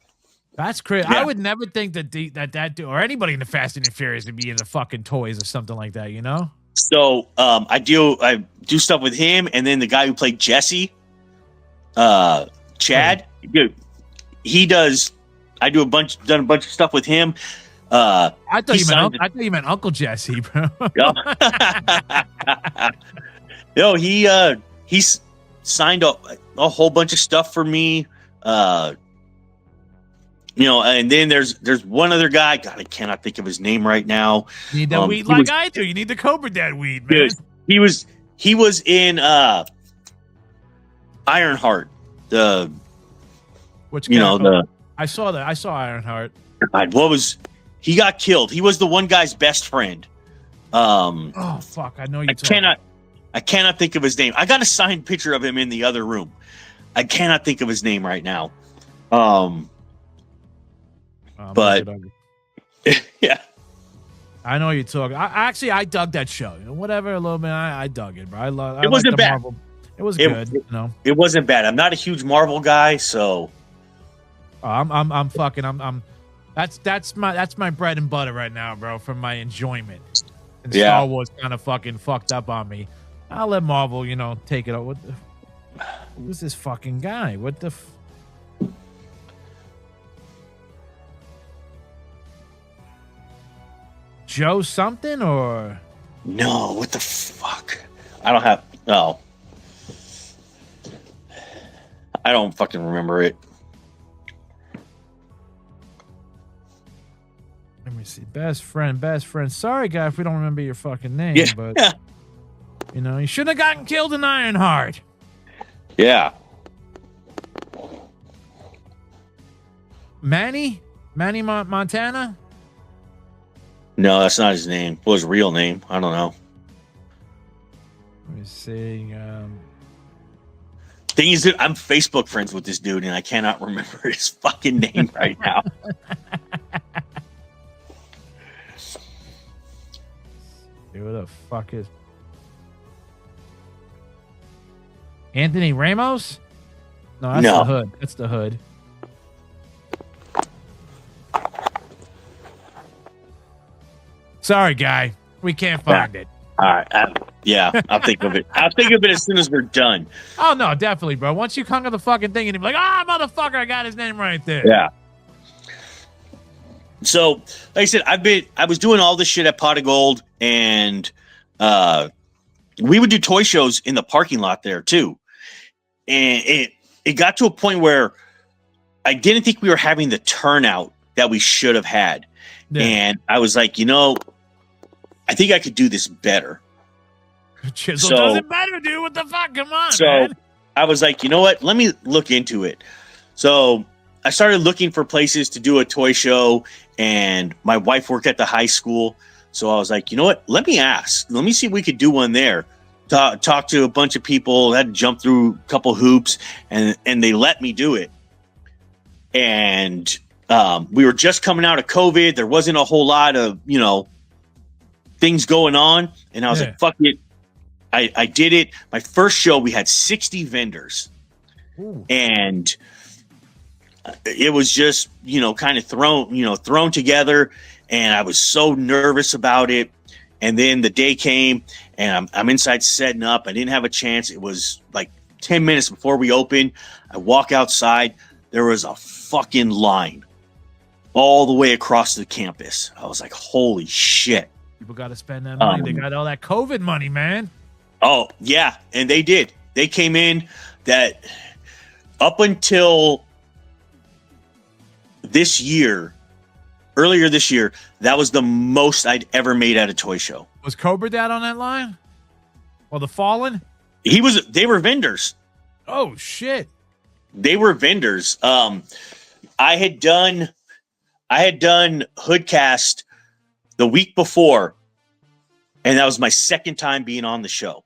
that's crazy. Yeah. I would never think that that dude or anybody in the Fast and the Furious would be into fucking toys or something like that. So I do stuff with him, and then the guy who played Jesse, Chad, dude, he does. I done a bunch of stuff with him. I thought you meant Uncle Jesse, bro. No, he's signed a whole bunch of stuff for me. And then there's one other guy. God, I cannot think of his name right now. You need that weed I do. You need the Cobra Dad weed, man. He was in Ironheart. I saw that. I saw Ironheart. God, he got killed. He was the one guy's best friend. Oh fuck! I know you. I cannot think of his name. I got a signed picture of him in the other room. I cannot think of his name right now. But yeah, I know you're talking. I dug that show. Whatever, a little bit. I dug it, bro. It wasn't bad. Marvel. It was good. It wasn't bad. I'm not a huge Marvel guy, so That's my bread and butter right now, bro. For my enjoyment. And yeah. Star Wars kind of fucking fucked up on me. I'll let Marvel, take it over. Who's this fucking guy? What the? Joe something or? No, what the fuck? I don't have. No. I don't fucking remember it. Let me see. Best friend. Sorry, guy, if we don't remember your fucking name, yeah. But you shouldn't have gotten killed in Ironheart. Yeah. Manny Montana? No, that's not his name. What was his real name? I don't know. Let me see. Thing is, I'm Facebook friends with this dude, and I cannot remember his fucking name right now. Who the fuck is Anthony Ramos? No, that's the Hood. That's the Hood. Sorry, guy. We can't find it. All right. I'll think of it. I'll think of it as soon as we're done. Oh, no, definitely, bro. Once you hung up the fucking thing and you're like, motherfucker, I got his name right there. Yeah. So, like I said, I was doing all this shit at Pot of Gold, and we would do toy shows in the parking lot there too. And it got to a point where I didn't think we were having the turnout that we should have had. Yeah. And I was like, I think I could do this better. Chizzle does it better, dude. What the fuck? Come on, man. I was like, you know what? Let me look into it. So I started looking for places to do a toy show, and my wife worked at the high school. So I was like, you know what? Let me ask. Let me see if we could do one there. Talk to a bunch of people, had to jump through a couple hoops, and they let me do it. And we were just coming out of COVID. There wasn't a whole lot of, things going on, and I was like, fuck it. I did it. My first show, we had 60 vendors. Ooh. And it was just, kind of thrown together. And I was so nervous about it. And then the day came, and I'm inside setting up. I didn't have a chance. It was like 10 minutes before we opened. I walk outside. There was a fucking line all the way across the campus. I was like, holy shit. People got to spend that money. They got all that COVID money, man. Oh, yeah. And they did. They came in that up until earlier this year, that was the most I'd ever made at a toy show. Was Cobra Dad on that line? Or the Fallen? They were vendors. Oh, shit. They were vendors. I had done Hoodcast the week before, and that was my second time being on the show.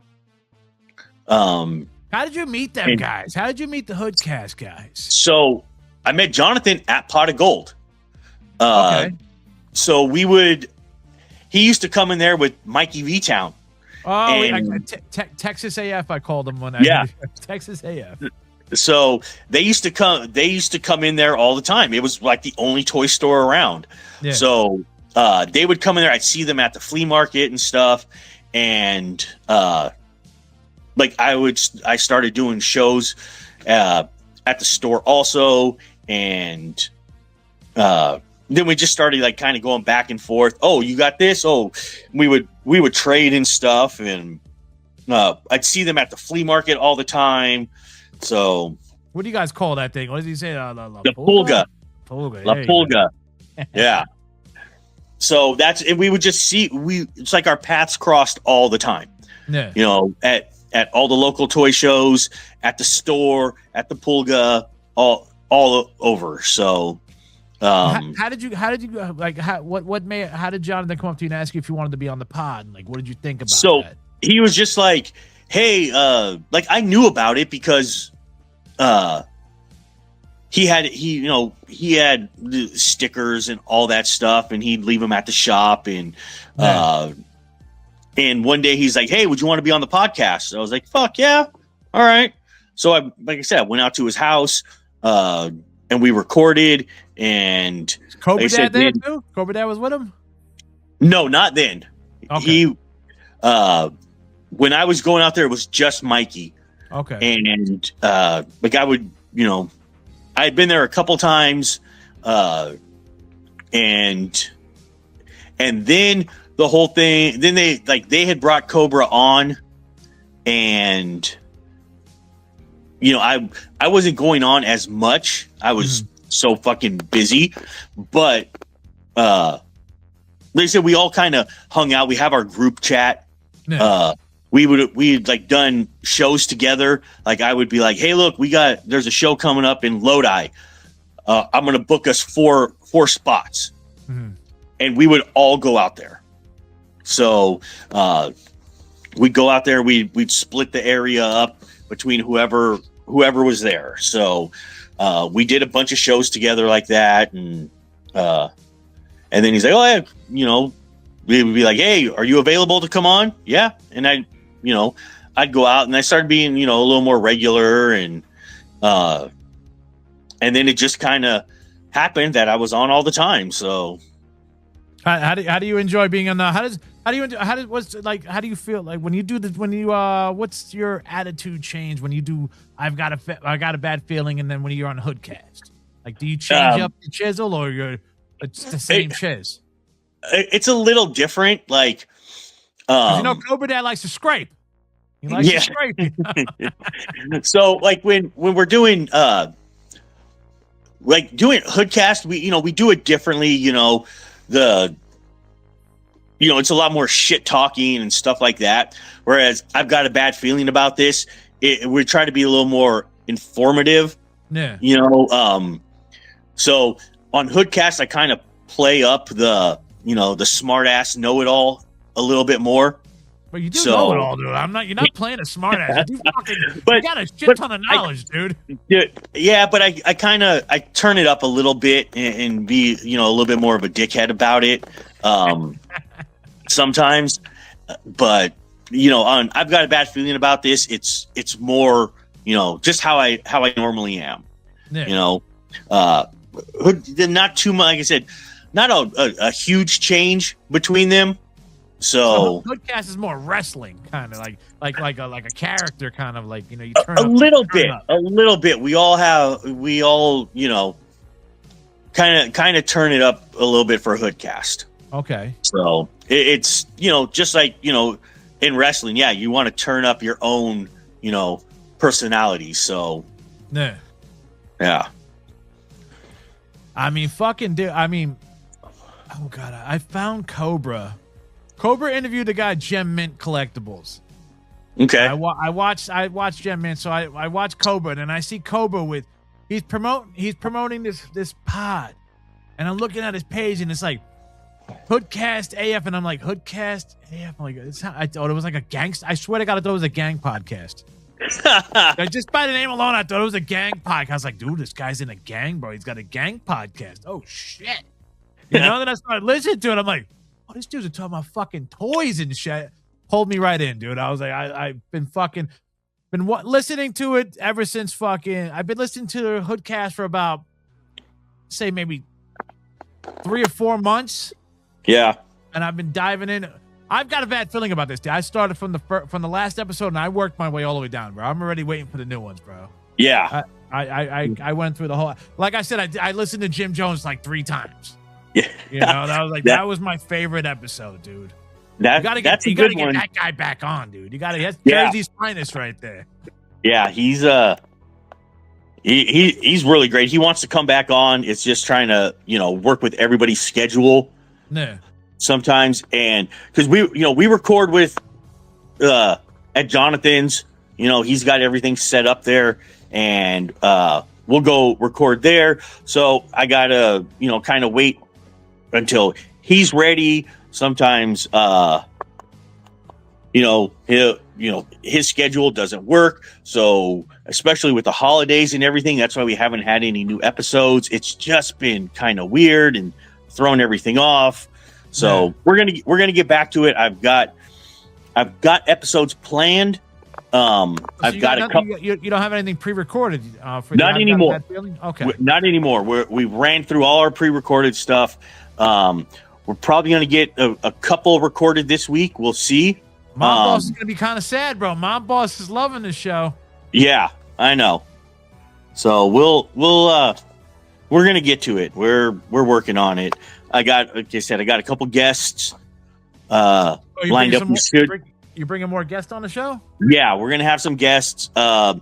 How did you meet them guys? How did you meet the Hoodcast guys? So I met Jonathan at Pot of Gold. Okay. So he used to come in there with Mikey V-Town. Oh, Texas AF, I called him one. Yeah. Texas AF. So they used to come in there all the time. It was like the only toy store around. Yeah. So they would come in there. I'd see them at the flea market and stuff. And I started doing shows at the store also. And then we just started like kind of going back and forth. Oh, you got this? Oh, we would trade and stuff. And I'd see them at the flea market all the time. So what do you guys call that thing? What does he say? The pulga. La pulga. Yeah. So we would just see, it's like our paths crossed all the time. Yeah. At all the local toy shows, at the store, at the pulga, all over. So how did Jonathan come up to you and ask you if you wanted to be on the pod? Like, what did you think about that? He was just like, hey, I knew about it because he had the stickers and all that stuff, and he'd leave them at the shop. And and one day he's like, hey, would you want to be on the podcast? So I was like, fuck yeah, all right. So I went out to his house and we recorded. And Cobra Dad there too? Cobra Dad was with him? No, not then. Okay. He when I was going out there, it was just Mikey. Okay. And I had been there a couple times, and then the whole thing. Then they had brought Cobra on, and I wasn't going on as much. I was so fucking busy, but like I said, we all kind of hung out. We have our group chat. Yeah. We'd like done shows together. Like I would be like, hey, look, there's a show coming up in Lodi. I'm going to book us four spots. Mm-hmm. And we would all go out there. So we'd go out there. We'd split the area up between whoever was there. So we did a bunch of shows together like that. And then he's like, oh, yeah, we would be like, hey, are you available to come on? Yeah. And I'd go out, and I started being, a little more regular, and then it just kind of happened that I was on all the time. So how do you enjoy being on the, how do you feel like when you do this, what's your attitude change when you do, I got a bad feeling. And then when you're on Hoodcast, like, do you change up the Chizzle, or it's the same Chiz? It's a little different. Like, Cobra Dad likes to scrape. He likes to scrape. So like when we're doing Hoodcast, we do it differently. It's a lot more shit talking and stuff like that. Whereas I've got a bad feeling about this. We're trying to be a little more informative. Yeah. So on Hoodcast, I kind of play up the smart ass know-it-all a little bit more. But you do know it all, dude. You're not playing a smart ass. You got a shit ton of knowledge, dude. Yeah, but I turn it up a little bit and be, a little bit more of a dickhead about it. sometimes, but I've got a bad feeling about this. It's more, just how I normally am. Yeah. Not too much. Like I said, not a huge change between them. So Hoodcast is more wrestling, kind of like a character, kind of like you turn a up, little turn bit, up. a little bit. We all kind of turn it up a little bit for Hoodcast. Okay. So it's just like in wrestling, yeah, you want to turn up your own personality. So Yeah. I mean, fucking dude. I mean, oh god, I found Cobra. Cobra interviewed the guy Gem Mint Collectibles. Okay. I watched Gem Mint, so I watched Cobra, and I see Cobra with he's promoting this pod, and I'm looking at his page, and it's like Hoodcast AF, and I'm like Hoodcast AF. I'm like, I thought it was like a gangster. I swear to God, I thought it was a gang podcast. Just by the name alone, I thought it was a gang podcast. I was like, dude, this guy's in a gang, bro. He's got a gang podcast. Oh shit! Then I started listening to it. I'm like, oh, this dude's talking about fucking toys and shit. Pulled me right in, dude. I was like, I've been listening to it ever since fucking. I've been listening to the Hoodcast for about, say, maybe 3 or 4 months. Yeah. And I've been diving in. I've got a bad feeling about this, dude. I started from the last episode, and I worked my way all the way down, bro. I'm already waiting for the new ones, bro. Yeah. I went through the whole. Like I said, I listened to Jim Jones like 3 times. Yeah. That was my favorite epised, dude. You gotta get that guy back on, dude. That's Jersey's finest right there. Yeah, he's he's really great. He wants to come back on. It's just trying to work with everybody's schedule. Yeah. Sometimes, and because we record with at Jonathan's. He's got everything set up there, and we'll go record there. So I gotta kind of wait until he's ready. Sometimes his schedule doesn't work, so especially with the holidays and everything, that's why we haven't had any new episodes. It's just been kind of weird and thrown everything off. So we're gonna get back to it. I've got episodes planned. I've got a couple. You don't have anything pre-recorded for not anymore. Okay, not anymore. We ran through all our pre-recorded stuff. We're probably gonna get a couple recorded this week. We'll see. Mom Boss is gonna be kind of sad, bro. Mom Boss is loving the show. Yeah, I know. So we're gonna get to it. We're working on it. Like I said, I got a couple guests lined up. You bringing more guests on the show? Yeah, we're gonna have some guests. I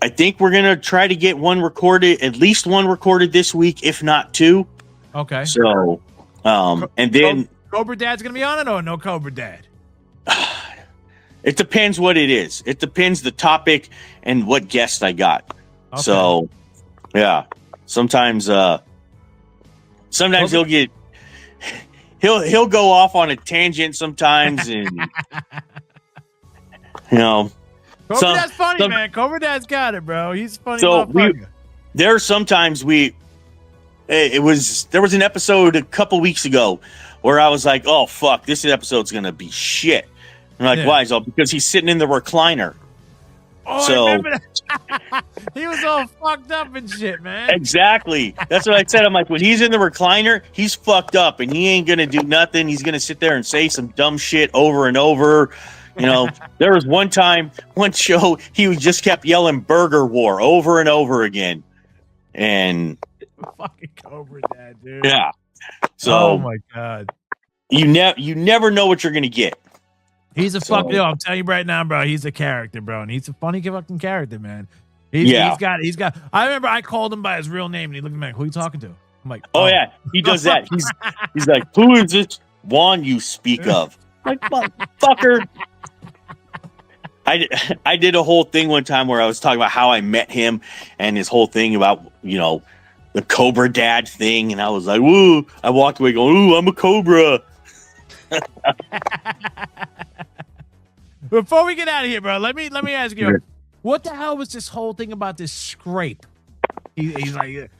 think we're gonna try to get at least one recorded this week, if not 2. Okay. So, and then Cobra Dad's gonna be on it, or no Cobra Dad? It depends what it is. It depends the topic and what guest I got. Okay. So, yeah. Sometimes he'll go off on a tangent sometimes, and Cobra Dad's funny, man. Cobra Dad's got it, bro. He's funny. So there are sometimes there was an episode a couple weeks ago where I was like, oh fuck, this episode's gonna be shit. I'm like, why? So because he's sitting in the recliner. Oh, so, I remember that. He was all fucked up and shit, man. Exactly. That's what I said. I'm like, when he's in the recliner, he's fucked up, and he ain't gonna do nothing. He's gonna sit there and say some dumb shit over and over. There was one show, he just kept yelling "Burger War" over and over again, and fucking Cobra Dad, dude. Yeah. So, oh my god, you never know what you're gonna get. He's a fucking. I'm telling you right now, bro. He's a character, bro, and he's a funny fucking character, man. He's got. I remember I called him by his real name, and he looked at me like, "Who are you talking to?" I'm like, "Oh yeah, he does that." He's like, "Who is this Juan you speak of?" Like, fucker. I did a whole thing one time where I was talking about how I met him and his whole thing about the Cobra Dad thing, and I was like, "Woo!" I walked away going, "Ooh, I'm a Cobra." Before we get out of here, bro, let me ask you, what the hell was this whole thing about this scrape? He's like,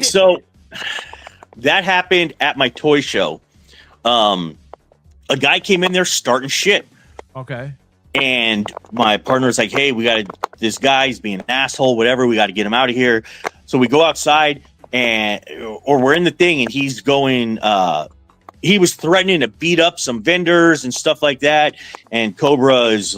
so that happened at my toy show A guy came in there starting shit. Okay. And my partner's like, hey, this guy's being an asshole, whatever. We got to get him out of here. So we go outside or we're in the thing and he's going, he was threatening to beat up some vendors and stuff like that. And Cobra is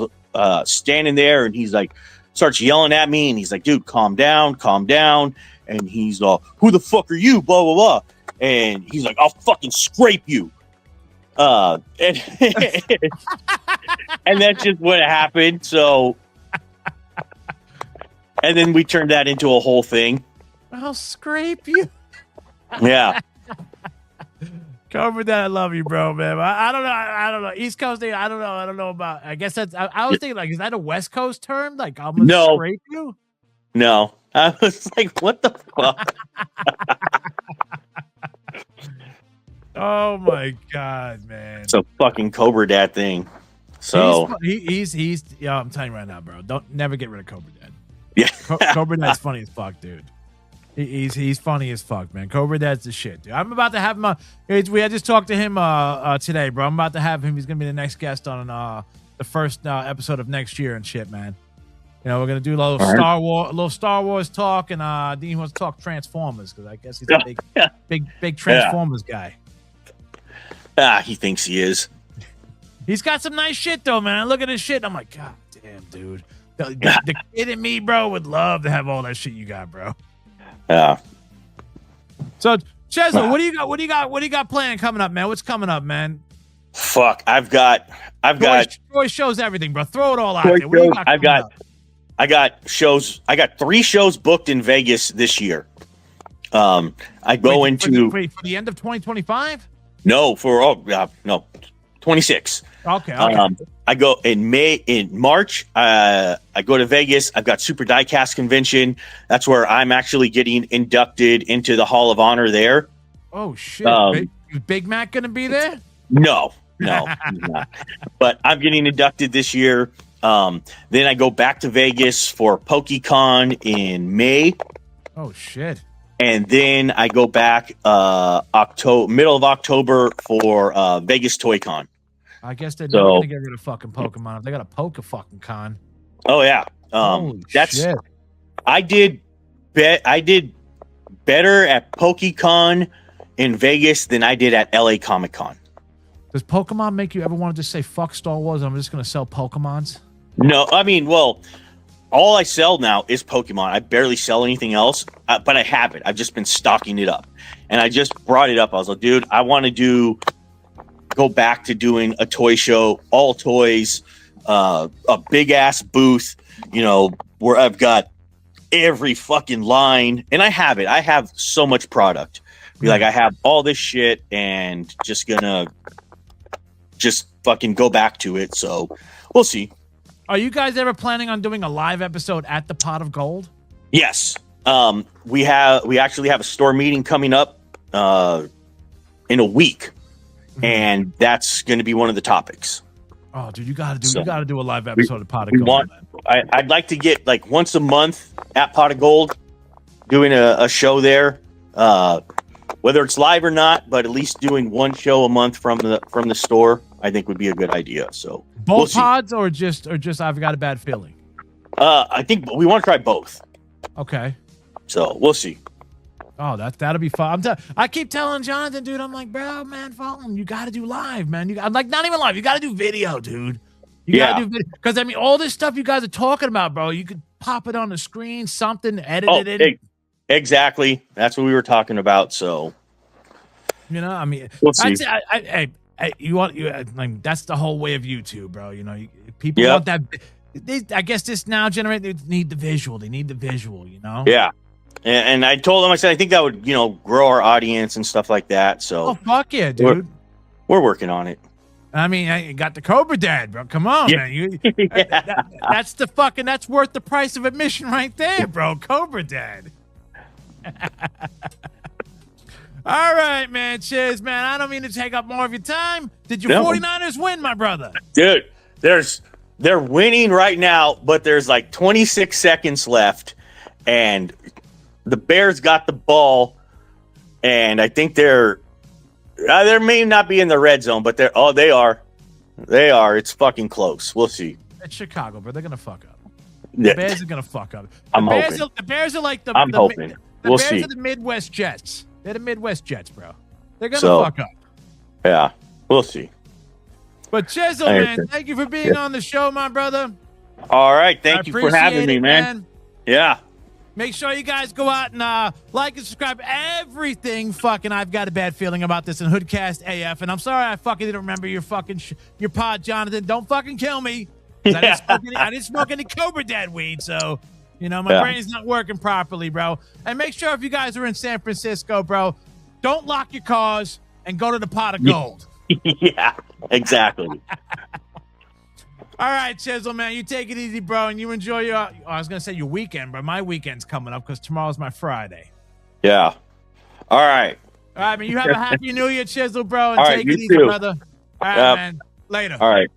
standing there and he's like, starts yelling at me. And he's like, dude, calm down. And he's all, who the fuck are you? Blah, blah, blah. And he's like, I'll fucking scrape you. And that's just what happened. So, and then we turned that into a whole thing. I'll scrape you. Yeah. Cover that. I love you, bro, man. I don't know. East Coast thing. I don't know about. I guess that's. I was thinking, like, is that a West Coast term? Like, I'm gonna scrape you. No, I was like, what the fuck? Oh my god, man! It's a fucking Cobra Dad thing. So he's yeah. I'm telling you right now, bro. Don't never get rid of Cobra Dad. Yeah, Cobra Dad's funny as fuck, dude. He's funny as fuck, man. Cobra Dad's the shit, dude. I'm about to have him. I just talked to him today, bro. I'm about to have him. He's gonna be the next guest on the first episode of next year and shit, man. You know, we're gonna do a little Star Wars talk, and Dean wants to talk Transformers because I guess he's a big Transformers guy. He thinks he is. He's got some nice shit though, man. I look at his shit and I'm like, God damn, dude. The kid in me, bro, would love to have all that shit you got, bro. Yeah. So, Chizzle, what do you got planned coming up, man? What's coming up, man? Fuck, I've got Troy shows everything, bro. Throw it all out there. What do you got I got shows. I got 3 shows booked in Vegas this year. I go into for the end of 2025. No, 26. Okay. I go in March. I go to Vegas. I've got Super Diecast Convention. That's where I'm actually getting inducted into the Hall of Honor there. Oh shit! Is Big Mac gonna be there? No, he's not. But I'm getting inducted this year. Then I go back to Vegas for PokeCon in May. Oh shit! And then I go back middle of October for Vegas Toy Con. I guess they're never gonna get rid of fucking Pokemon. They got a fucking con. Oh yeah, shit. I did better at PokeCon in Vegas than I did at LA Comic Con. Does Pokemon make you ever want to just say fuck Star Wars? I'm just gonna sell Pokemons. No, I mean, well, all I sell now is Pokemon. I barely sell anything else, but I have it. I've just been stocking it up. And I just brought it up. I was like, dude, I want to go back to doing a toy show, all toys, a big-ass booth, where I've got every fucking line. And I have it. I have so much product. Like, I have all this shit and just gonna fucking go back to it. So we'll see. Are you guys ever planning on doing a live episode at the Pot of Gold? Yes. We actually have a store meeting coming up in a week, and that's going to be one of the topics. Oh, dude, you gotta do a live episode of Pot of Gold. I'd like to get like once a month at Pot of Gold, doing a show there, whether it's live or not, but at least doing one show a month from the store, I think would be a good idea. So both pods or just I've got a bad feeling. I think we want to try both. Okay. So we'll see. Oh, that'll be fun. I keep telling Jonathan, dude, I'm like, bro, man, you got to do live, man. I'm like, not even live. You got to do video, dude. You got to do video. Because, I mean, all this stuff you guys are talking about, bro, you could pop it on the screen, something, edit it in. Exactly. That's what we were talking about. So, I mean, we'll see. That's the whole way of YouTube, bro. People want that. I guess this now generation, they need the visual. They need the visual, Yeah. And I told him, I said, I think that would, grow our audience and stuff like that. So, oh, fuck yeah, dude. We're working on it. I mean, you got the Cobra Dad, bro. Come on, man. That's worth the price of admission right there, bro. Cobra Dad. All right, man. Cheers, man. I don't mean to take up more of your time. Did your 49ers win, my brother? Dude, they're winning right now, but there's like 26 seconds left, and the Bears got the ball, and I think they're They may not be in the red zone, but they are. They are. It's fucking close. We'll see. It's Chicago, bro. They're gonna fuck up. Yeah. The Bears are gonna fuck up. The Bears are like the. I'm hoping. The We'll Bears see. are the Midwest Jets. They're the Midwest Jets, bro. They're gonna fuck up. Yeah, we'll see. But Chizzle, man, thank you for being on the show, my brother. All right, thank you for having me, man. Yeah. Make sure you guys go out and like and subscribe. Everything fucking I've got a bad feeling about this in Hoodcast AF. And I'm sorry I fucking didn't remember your fucking your pod, Jonathan. Don't fucking kill me. Yeah. I didn't smoke any Cobra Dad weed, so you know my brain's not working properly, bro. And make sure if you guys are in San Francisco, bro, don't lock your cars and go to the Pot of Gold. Yeah, exactly. All right, Chizzle, man, you take it easy, bro, and you enjoy your. I was gonna say your weekend, but my weekend's coming up because tomorrow's my Friday. Yeah. All right. All right, man. You have a happy New Year, Chizzle, bro, and All take right, it easy, too. brother. All right, man. Later. All right.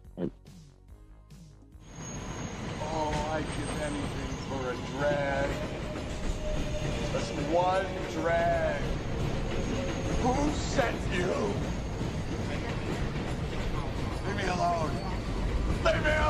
Oh, I'd give anything for a drag. Just one drag. Who sent you? Leave me alone. Leave me alone!